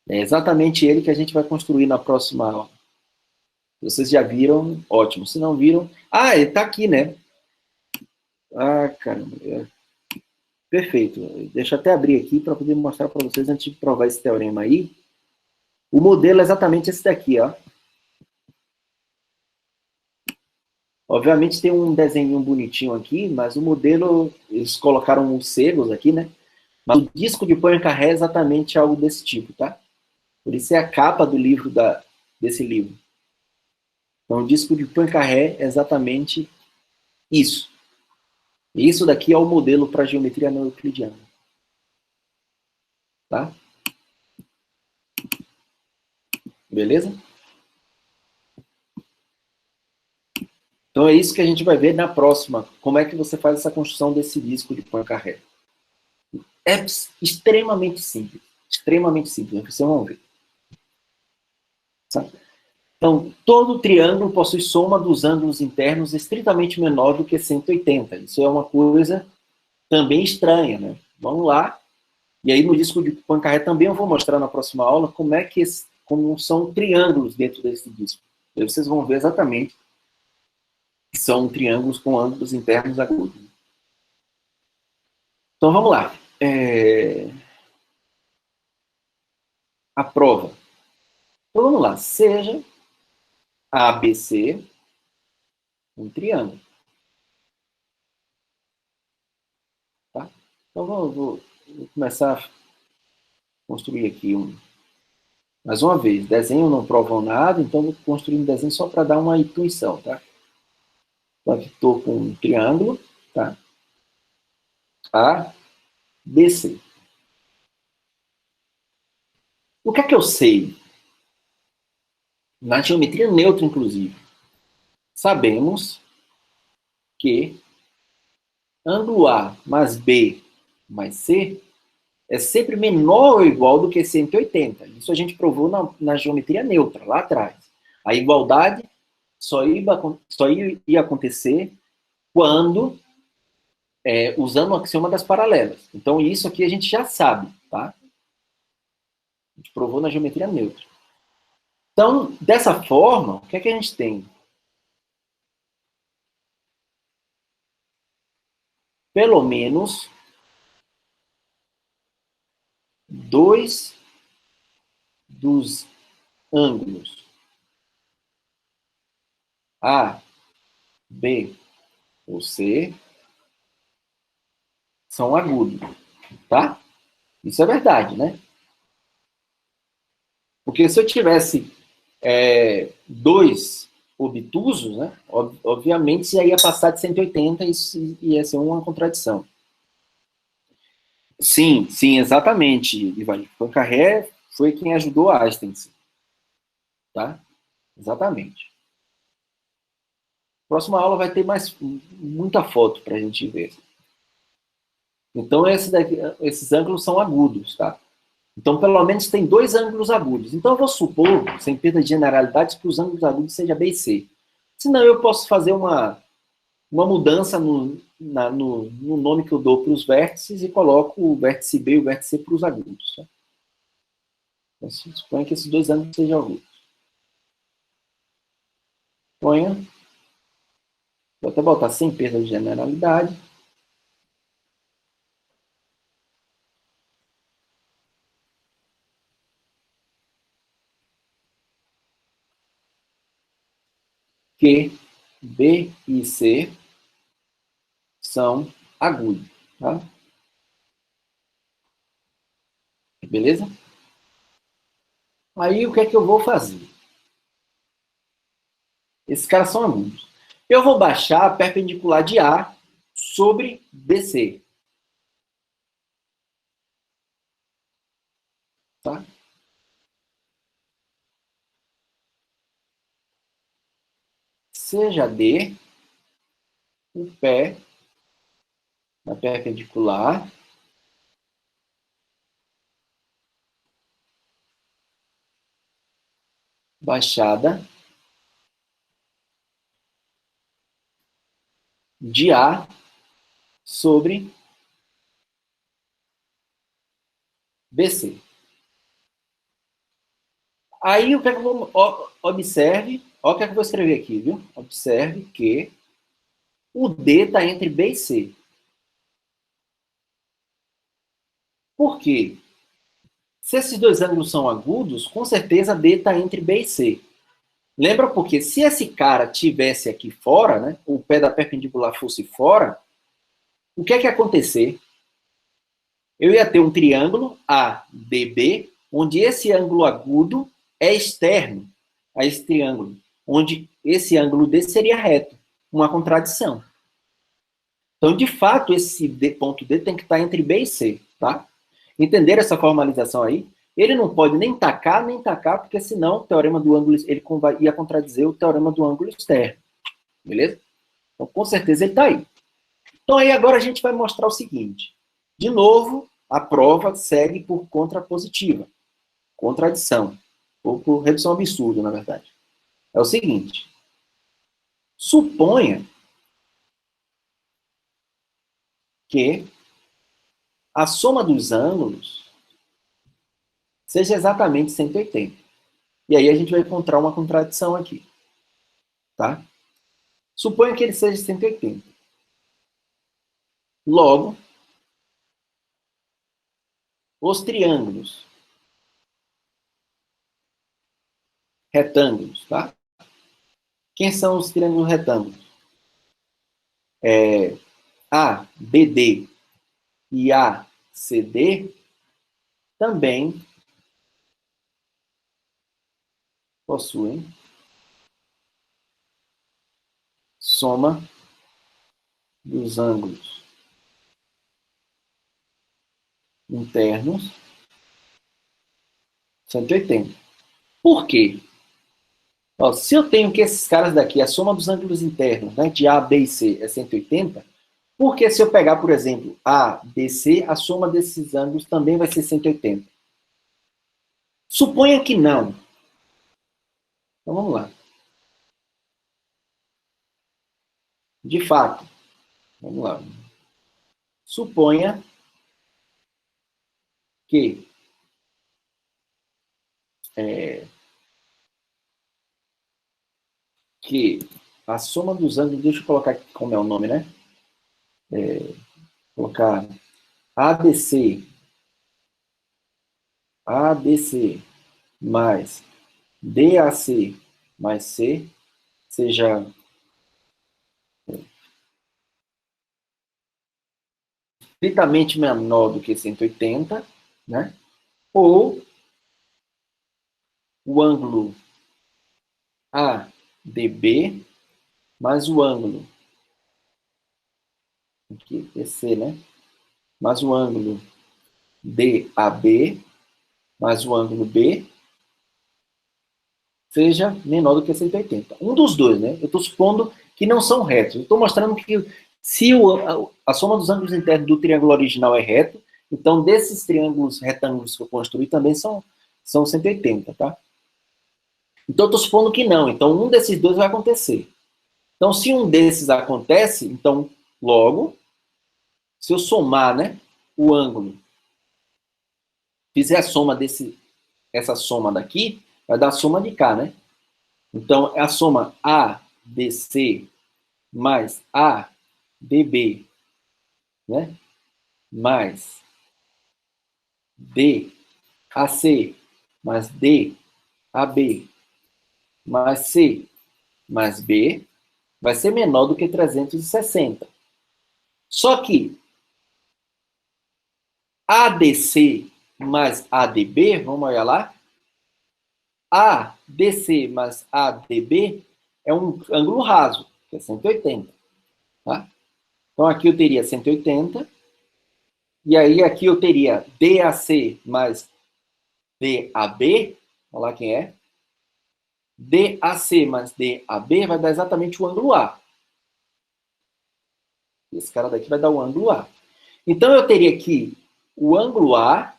É exatamente ele que a gente vai construir na próxima aula. Vocês já viram, ótimo. Se não viram... ele está aqui, né? Caramba. Perfeito. Deixa eu até abrir aqui para poder mostrar para vocês, antes de provar esse teorema aí. O modelo é exatamente esse daqui, ó. Obviamente tem um desenho bonitinho aqui, mas o modelo, eles colocaram os selos aqui, né? Mas o disco de Poincaré é exatamente algo desse tipo, tá? Por isso é a capa do livro, desse livro. Então o disco de Poincaré é exatamente isso. E isso daqui é o modelo para a geometria não euclidiana. Tá? Beleza? Então é isso que a gente vai ver na próxima. Como é que você faz essa construção desse disco de Poincaré. É extremamente simples. Extremamente simples. Vocês vão ver. Sabe? Então, todo triângulo possui soma dos ângulos internos estritamente menor do que 180. Isso é uma coisa também estranha, né? Vamos lá. E aí no disco de Poincaré também eu vou mostrar na próxima aula como são triângulos dentro desse disco. E vocês vão ver exatamente que são triângulos com ângulos internos agudos. Então vamos lá. A prova. Então vamos lá. Seja ABC um triângulo. Tá? Então vou começar a construir aqui mais uma vez. Desenho não provam nada, então vou construir um desenho só para dar uma intuição, tá? Então, aqui estou com um triângulo, tá? A, B, C. O que é que eu sei? Na geometria neutra, inclusive, sabemos que ângulo A mais B mais C é sempre menor ou igual do que 180. Isso a gente provou na geometria neutra, lá atrás. A igualdade só ia acontecer quando usando o axioma das paralelas. Então, isso aqui a gente já sabe, tá? A gente provou na geometria neutra. Então, dessa forma, o que é que a gente tem? Pelo menos dois dos ângulos A, B ou C são agudos, tá? Isso é verdade, né? Porque se eu tivesse dois obtusos, né, obviamente já ia passar de 180 e isso ia ser uma contradição. Sim, sim, exatamente, Ivan. Poincaré foi quem ajudou Einstein, tá? Exatamente. Próxima aula vai ter muita foto para a gente ver. Então, esses ângulos são agudos, tá? Então, pelo menos tem dois ângulos agudos. Então, eu vou supor, sem perda de generalidade, que os ângulos agudos sejam B e C. Senão, eu posso fazer uma mudança no nome que eu dou para os vértices e coloco o vértice B e o vértice C para os agudos. Tá? Então, suponha que esses dois ângulos sejam agudos. Ponha. Vou até botar sem perda de generalidade. Que B e C são agudos. Tá? Beleza? Aí, o que é que eu vou fazer? Esses caras são agudos. Eu vou baixar a perpendicular de A sobre BC. Tá? Seja D o pé na perpendicular baixada de A sobre BC. Aí, o que é que eu vou... Observe, olha o que é que eu vou escrever aqui, viu? Observe que o D está entre B e C. Por quê? Se esses dois ângulos são agudos, com certeza D está entre B e C. Lembra porque se esse cara tivesse aqui fora, né, o pé da perpendicular fosse fora, o que é que ia acontecer? Eu ia ter um triângulo ADB, onde esse ângulo agudo é externo a esse triângulo, onde esse ângulo D seria reto, uma contradição. Então, de fato, esse ponto D tem que estar entre B e C, tá? Entenderam essa formalização aí? Ele não pode nem tacar, porque senão o teorema do ângulo ele ia contradizer o teorema do ângulo externo. Beleza? Então, com certeza ele está aí. Então, aí agora a gente vai mostrar o seguinte. De novo, a prova segue por contrapositiva. Contradição. Ou por redução absurda, na verdade. É o seguinte. Suponha que a soma dos ângulos seja exatamente 180. E aí a gente vai encontrar uma contradição aqui. Tá? Suponha que ele seja 180. Logo, os triângulos retângulos, tá? Quem são os triângulos retângulos? ABD e ACD também possuem soma dos ângulos internos 180. Por quê? Ó, se eu tenho que esses caras daqui, a soma dos ângulos internos, né, de A, B e C é 180, por que se eu pegar, por exemplo, A, B, C, a soma desses ângulos também vai ser 180? Suponha que não. Então vamos lá. De fato, vamos lá. Suponha que a soma dos ângulos, deixa eu colocar aqui como é o nome, né? Colocar ABC mais DAC mais C seja estritamente menor do que 180, né? Ou o ângulo ADB mais o ângulo aqui, DC, né? Mais o ângulo DAB mais o ângulo B seja menor do que 180. Um dos dois, né? Eu estou supondo que não são retos. Eu estou mostrando que se a soma dos ângulos internos do triângulo original é reto, então desses triângulos retângulos que eu construí também são 180, tá? Então eu estou supondo que não. Então um desses dois vai acontecer. Então se um desses acontece, então logo, se eu somar, né, o ângulo, fizer a soma essa soma daqui, vai dar a soma de cá, né? Então, é a soma ABC mais ADB, né? Mais DAC mais DAB mais C mais B vai ser menor do que 360. Só que ADC mais ADB, vamos olhar lá, ADC mais ADB é um ângulo raso, que é 180. Tá? Então aqui eu teria 180, e aí aqui eu teria DAC mais DAB, olha lá quem é. DAC mais DAB vai dar exatamente o ângulo A. Esse cara daqui vai dar o ângulo A. Então eu teria aqui o ângulo A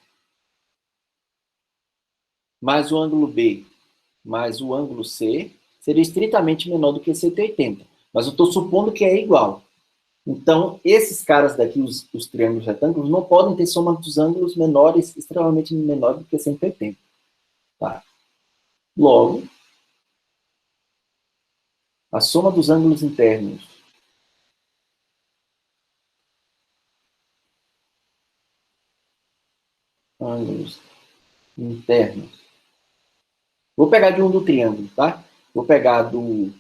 mais o ângulo B mais o ângulo C seria estritamente menor do que 180. Mas eu estou supondo que é igual. Então, esses caras daqui, os triângulos retângulos, não podem ter soma dos ângulos menores, extremamente menor do que 180. Tá? Logo, a soma dos ângulos internos vou pegar de um do triângulo, tá? Vou pegar do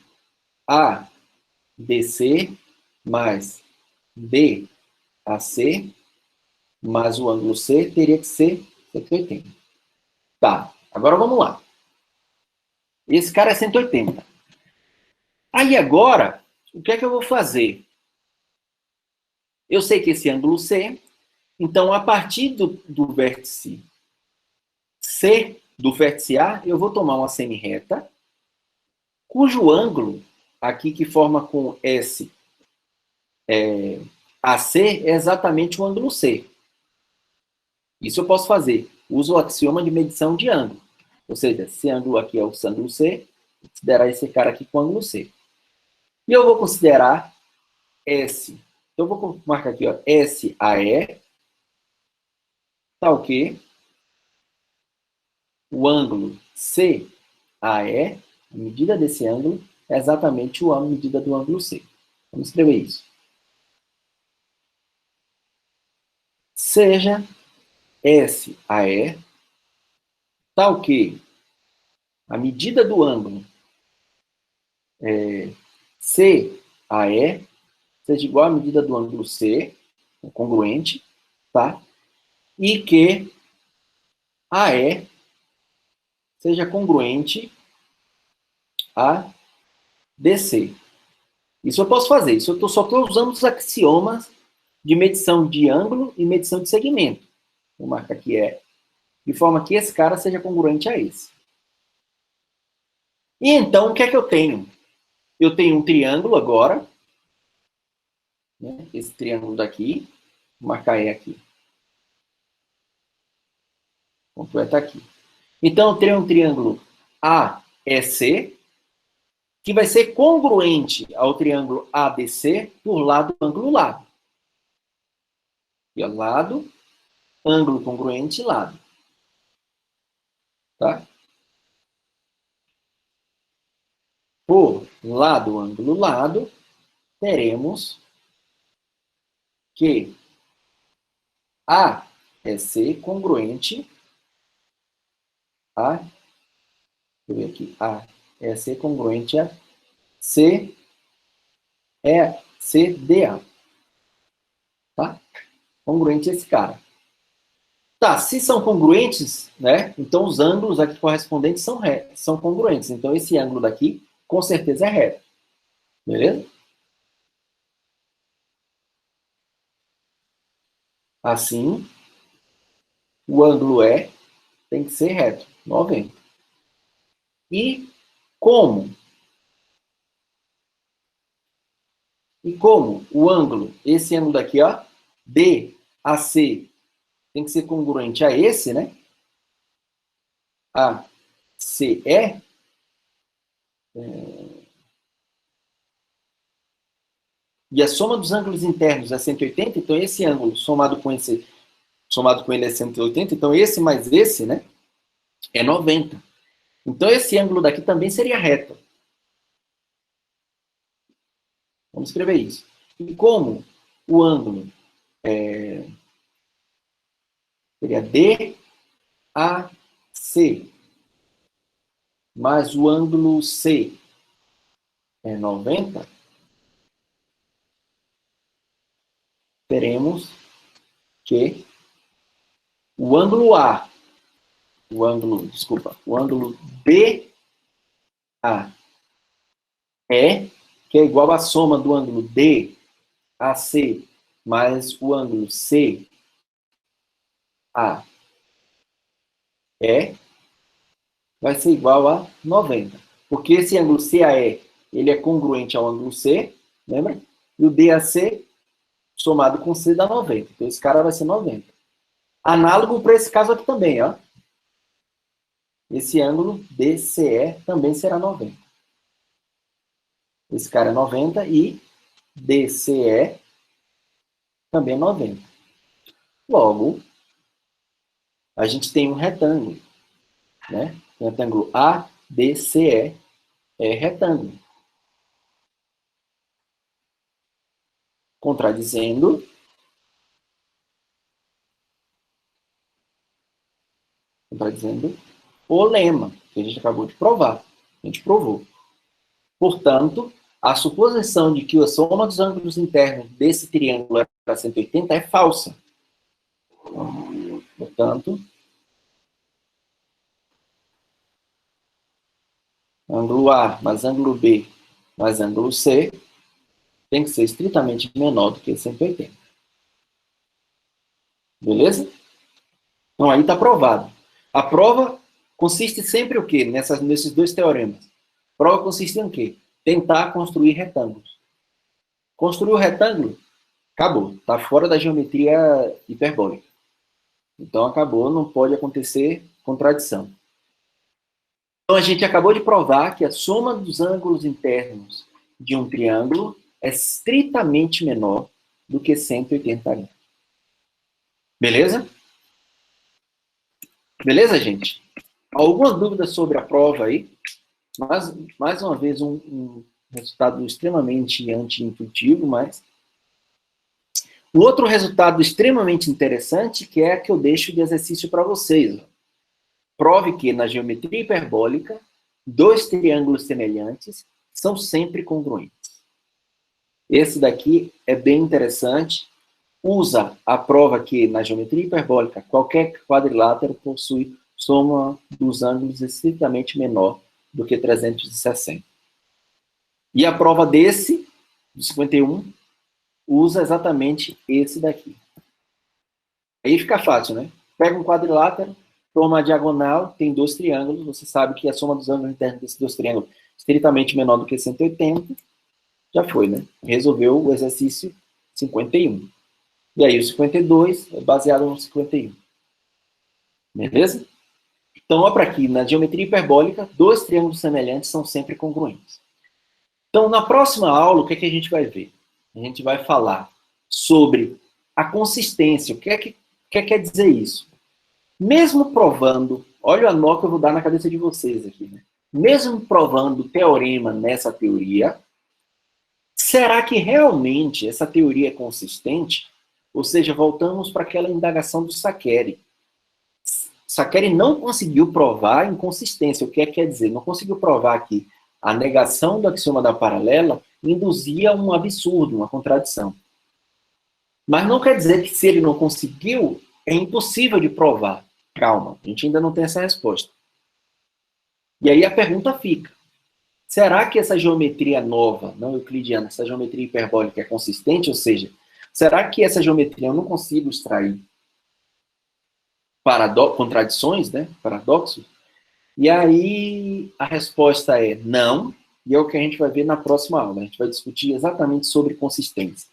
ABC mais DAC mais o ângulo C teria que ser 180. Tá, agora vamos lá. Esse cara é 180. Aí agora, o que é que eu vou fazer? Eu sei que esse ângulo C, então a partir do vértice C, do vértice A, eu vou tomar uma semi-reta, cujo ângulo, aqui que forma com S AC, é exatamente o ângulo C. Isso eu posso fazer. Uso o axioma de medição de ângulo. Ou seja, esse ângulo aqui é o ângulo C, vou considerar esse cara aqui com ângulo C. E eu vou considerar S. Então, eu vou marcar aqui, ó, SAE, tal que o ângulo CAE, a medida desse ângulo, é exatamente a medida do ângulo C. Vamos escrever isso. Seja SAE, tal que a medida do ângulo CAE seja igual à medida do ângulo C, congruente, tá? E que AE seja congruente a DC. Isso eu posso fazer. Isso eu só estou usando os axiomas de medição de ângulo e medição de segmento. Vou marcar aqui de forma que esse cara seja congruente a esse. E então, o que é que eu tenho? Eu tenho um triângulo agora, né? Esse triângulo daqui, vou marcar E aqui. Completa aqui. Então, eu tenho um triângulo AEC, que vai ser congruente ao triângulo ADC por lado, ângulo, lado. E ao lado, ângulo congruente, lado. Tá? Por lado, ângulo, lado, teremos que AEC congruente a, deixa eu ver aqui, AEC congruente a CDA. Tá? Congruente a esse cara. Tá, se são congruentes, né? Então os ângulos aqui correspondentes são congruentes. Então esse ângulo daqui, com certeza, é reto. Beleza? Assim, o ângulo tem que ser reto, 90. E como? E como o ângulo, esse ângulo daqui, ó, DAC, tem que ser congruente a esse, né? ACE, e a soma dos ângulos internos é 180, então esse ângulo somado com ele é 180, então esse mais esse, né, é 90. Então esse ângulo daqui também seria reto. Vamos escrever isso. E como o ângulo seria DAC mais o ângulo C é 90, teremos que o ângulo o ângulo BAE, que é igual à soma do ângulo DAC mais o ângulo CAE, vai ser igual a 90. Porque esse ângulo CAE, ele é congruente ao ângulo C, lembra? E o DAC, somado com C, dá 90. Então esse cara vai ser 90. Análogo para esse caso aqui também, ó. Esse ângulo DCE também será 90. Esse cara é 90 e DCE também é 90. Logo, a gente tem um retângulo, né? O retângulo ADCE é retângulo. Contradizendo o lema, que a gente acabou de provar. A gente provou. Portanto, a suposição de que a soma dos ângulos internos desse triângulo é para 180 é falsa. Portanto, ângulo A mais ângulo B mais ângulo C tem que ser estritamente menor do que 180. Beleza? Então, aí está provado. A prova consiste sempre o quê? Nesses dois teoremas. A prova consiste em o quê? Tentar construir retângulos. Construiu o retângulo? Acabou. Está fora da geometria hiperbólica. Então, acabou, não pode acontecer contradição. Então, a gente acabou de provar que a soma dos ângulos internos de um triângulo é estritamente menor do que 180 graus. Beleza? Beleza, gente? Alguma dúvida sobre a prova aí? Mais uma vez, um resultado extremamente anti-intuitivo, mas... O outro resultado extremamente interessante, que é a que eu deixo de exercício para vocês. Prove que, na geometria hiperbólica, dois triângulos semelhantes são sempre congruentes. Esse daqui é bem interessante. Usa a prova que, na geometria hiperbólica, qualquer quadrilátero possui soma dos ângulos estritamente menor do que 360. E a prova desse do 51 usa exatamente esse daqui. Aí fica fácil, né? Pega um quadrilátero, forma uma diagonal, tem dois triângulos, você sabe que a soma dos ângulos internos desses dois triângulos é estritamente menor do que 180, já foi, né? Resolveu o exercício 51. E aí o 52 é baseado no 51. Beleza? Então, olha para aqui, na geometria hiperbólica, dois triângulos semelhantes são sempre congruentes. Então, na próxima aula, o que, é que a gente vai ver? A gente vai falar sobre a consistência. O que quer dizer isso? Mesmo provando, olha o nó que eu vou dar na cabeça de vocês aqui, né? Mesmo provando o teorema nessa teoria, será que realmente essa teoria é consistente? Ou seja, voltamos para aquela indagação do Saccheri. Saccheri não conseguiu provar inconsistência. O que quer dizer? Não conseguiu provar que a negação do axioma da paralela induzia um absurdo, uma contradição. Mas não quer dizer que se ele não conseguiu, é impossível de provar. Calma, a gente ainda não tem essa resposta. E aí a pergunta fica: será que essa geometria nova, não euclidiana, essa geometria hiperbólica é consistente? Ou seja, será que essa geometria eu não consigo extrair contradições, né? Paradoxos? E aí a resposta é não, e é o que a gente vai ver na próxima aula. A gente vai discutir exatamente sobre consistência.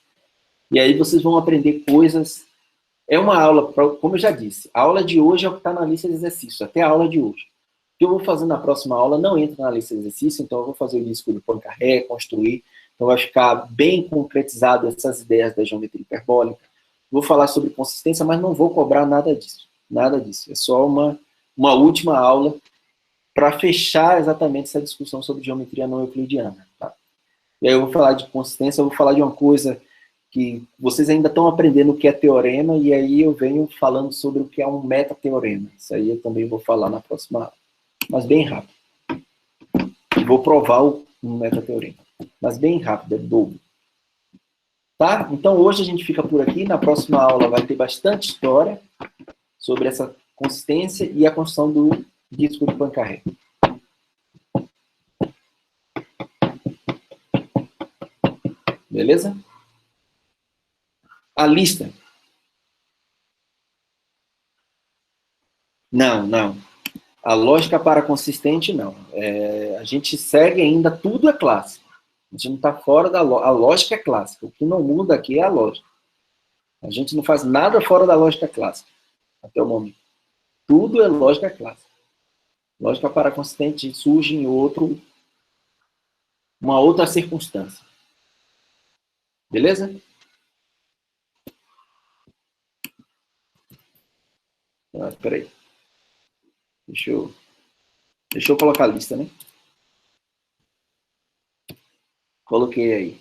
E aí vocês vão aprender coisas. É uma aula, como eu já disse, a aula de hoje é o que está na lista de exercícios, até a aula de hoje. O que eu vou fazer na próxima aula não entra na lista de exercícios, então eu vou fazer o disco de Poincaré, construir, então vai ficar bem concretizado essas ideias da geometria hiperbólica. Vou falar sobre consistência, mas não vou cobrar nada disso. Nada disso. É só uma última aula para fechar exatamente essa discussão sobre geometria não euclidiana. Tá? E aí eu vou falar de consistência, eu vou falar de uma coisa que vocês ainda estão aprendendo o que é teorema, e aí eu venho falando sobre o que é um metateorema. Isso aí eu também vou falar na próxima aula, mas bem rápido. Vou provar um metateorema, mas bem rápido, é dobro. Tá? Então hoje a gente fica por aqui, na próxima aula vai ter bastante história sobre essa consistência e a construção do disco de Poincaré. Beleza? A lista. Não. A lógica para consistente, não. A gente segue ainda, tudo é clássico. A gente não está fora da lógica. A lógica é clássica. O que não muda aqui é a lógica. A gente não faz nada fora da lógica clássica, até o momento. Tudo é lógica clássica. Lógica para consistente surge em uma outra circunstância. Beleza? Espera aí. Deixa eu colocar a lista, né? Coloquei aí.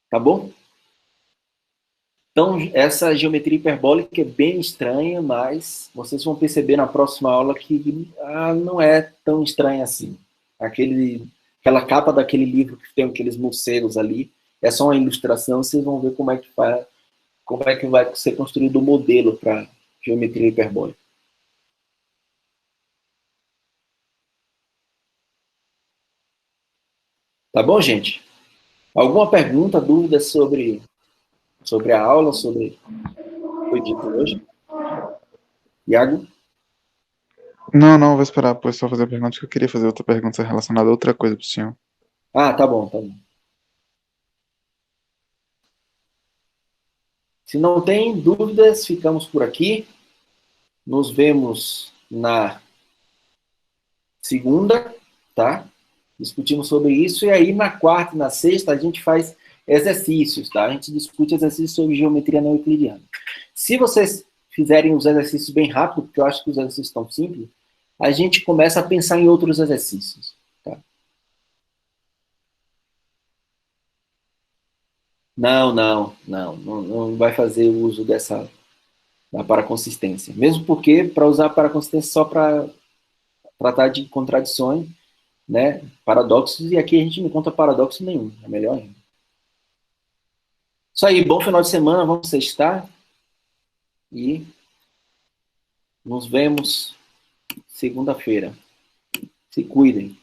Tá bom? Então, essa geometria hiperbólica é bem estranha, mas vocês vão perceber na próxima aula que não é tão estranha assim. Aquela capa daquele livro que tem aqueles morcegos ali, é só uma ilustração, vocês vão ver como é que vai ser construído o modelo para geometria hiperbólica. Tá bom, gente? Alguma pergunta, dúvida sobre a aula, sobre o que foi dito hoje? Iago? Não, vou esperar o pessoal fazer a pergunta, que eu queria fazer outra pergunta relacionada a outra coisa pro senhor. Ah, tá bom. Se não tem dúvidas, ficamos por aqui. Nos vemos na segunda, tá? Discutimos sobre isso, e aí na quarta e na sexta a gente faz exercícios, tá? A gente discute exercícios sobre geometria não euclidiana. Se vocês fizerem os exercícios bem rápido, porque eu acho que os exercícios estão simples, a gente começa a pensar em outros exercícios, tá? Não vai fazer uso da paraconsistência. Mesmo porque, para usar a paraconsistência só para tratar de contradições, né, paradoxos, e aqui a gente não conta paradoxo nenhum, é melhor ainda. Isso aí, bom final de semana, vamos sextar, e nos vemos segunda-feira. Se cuidem.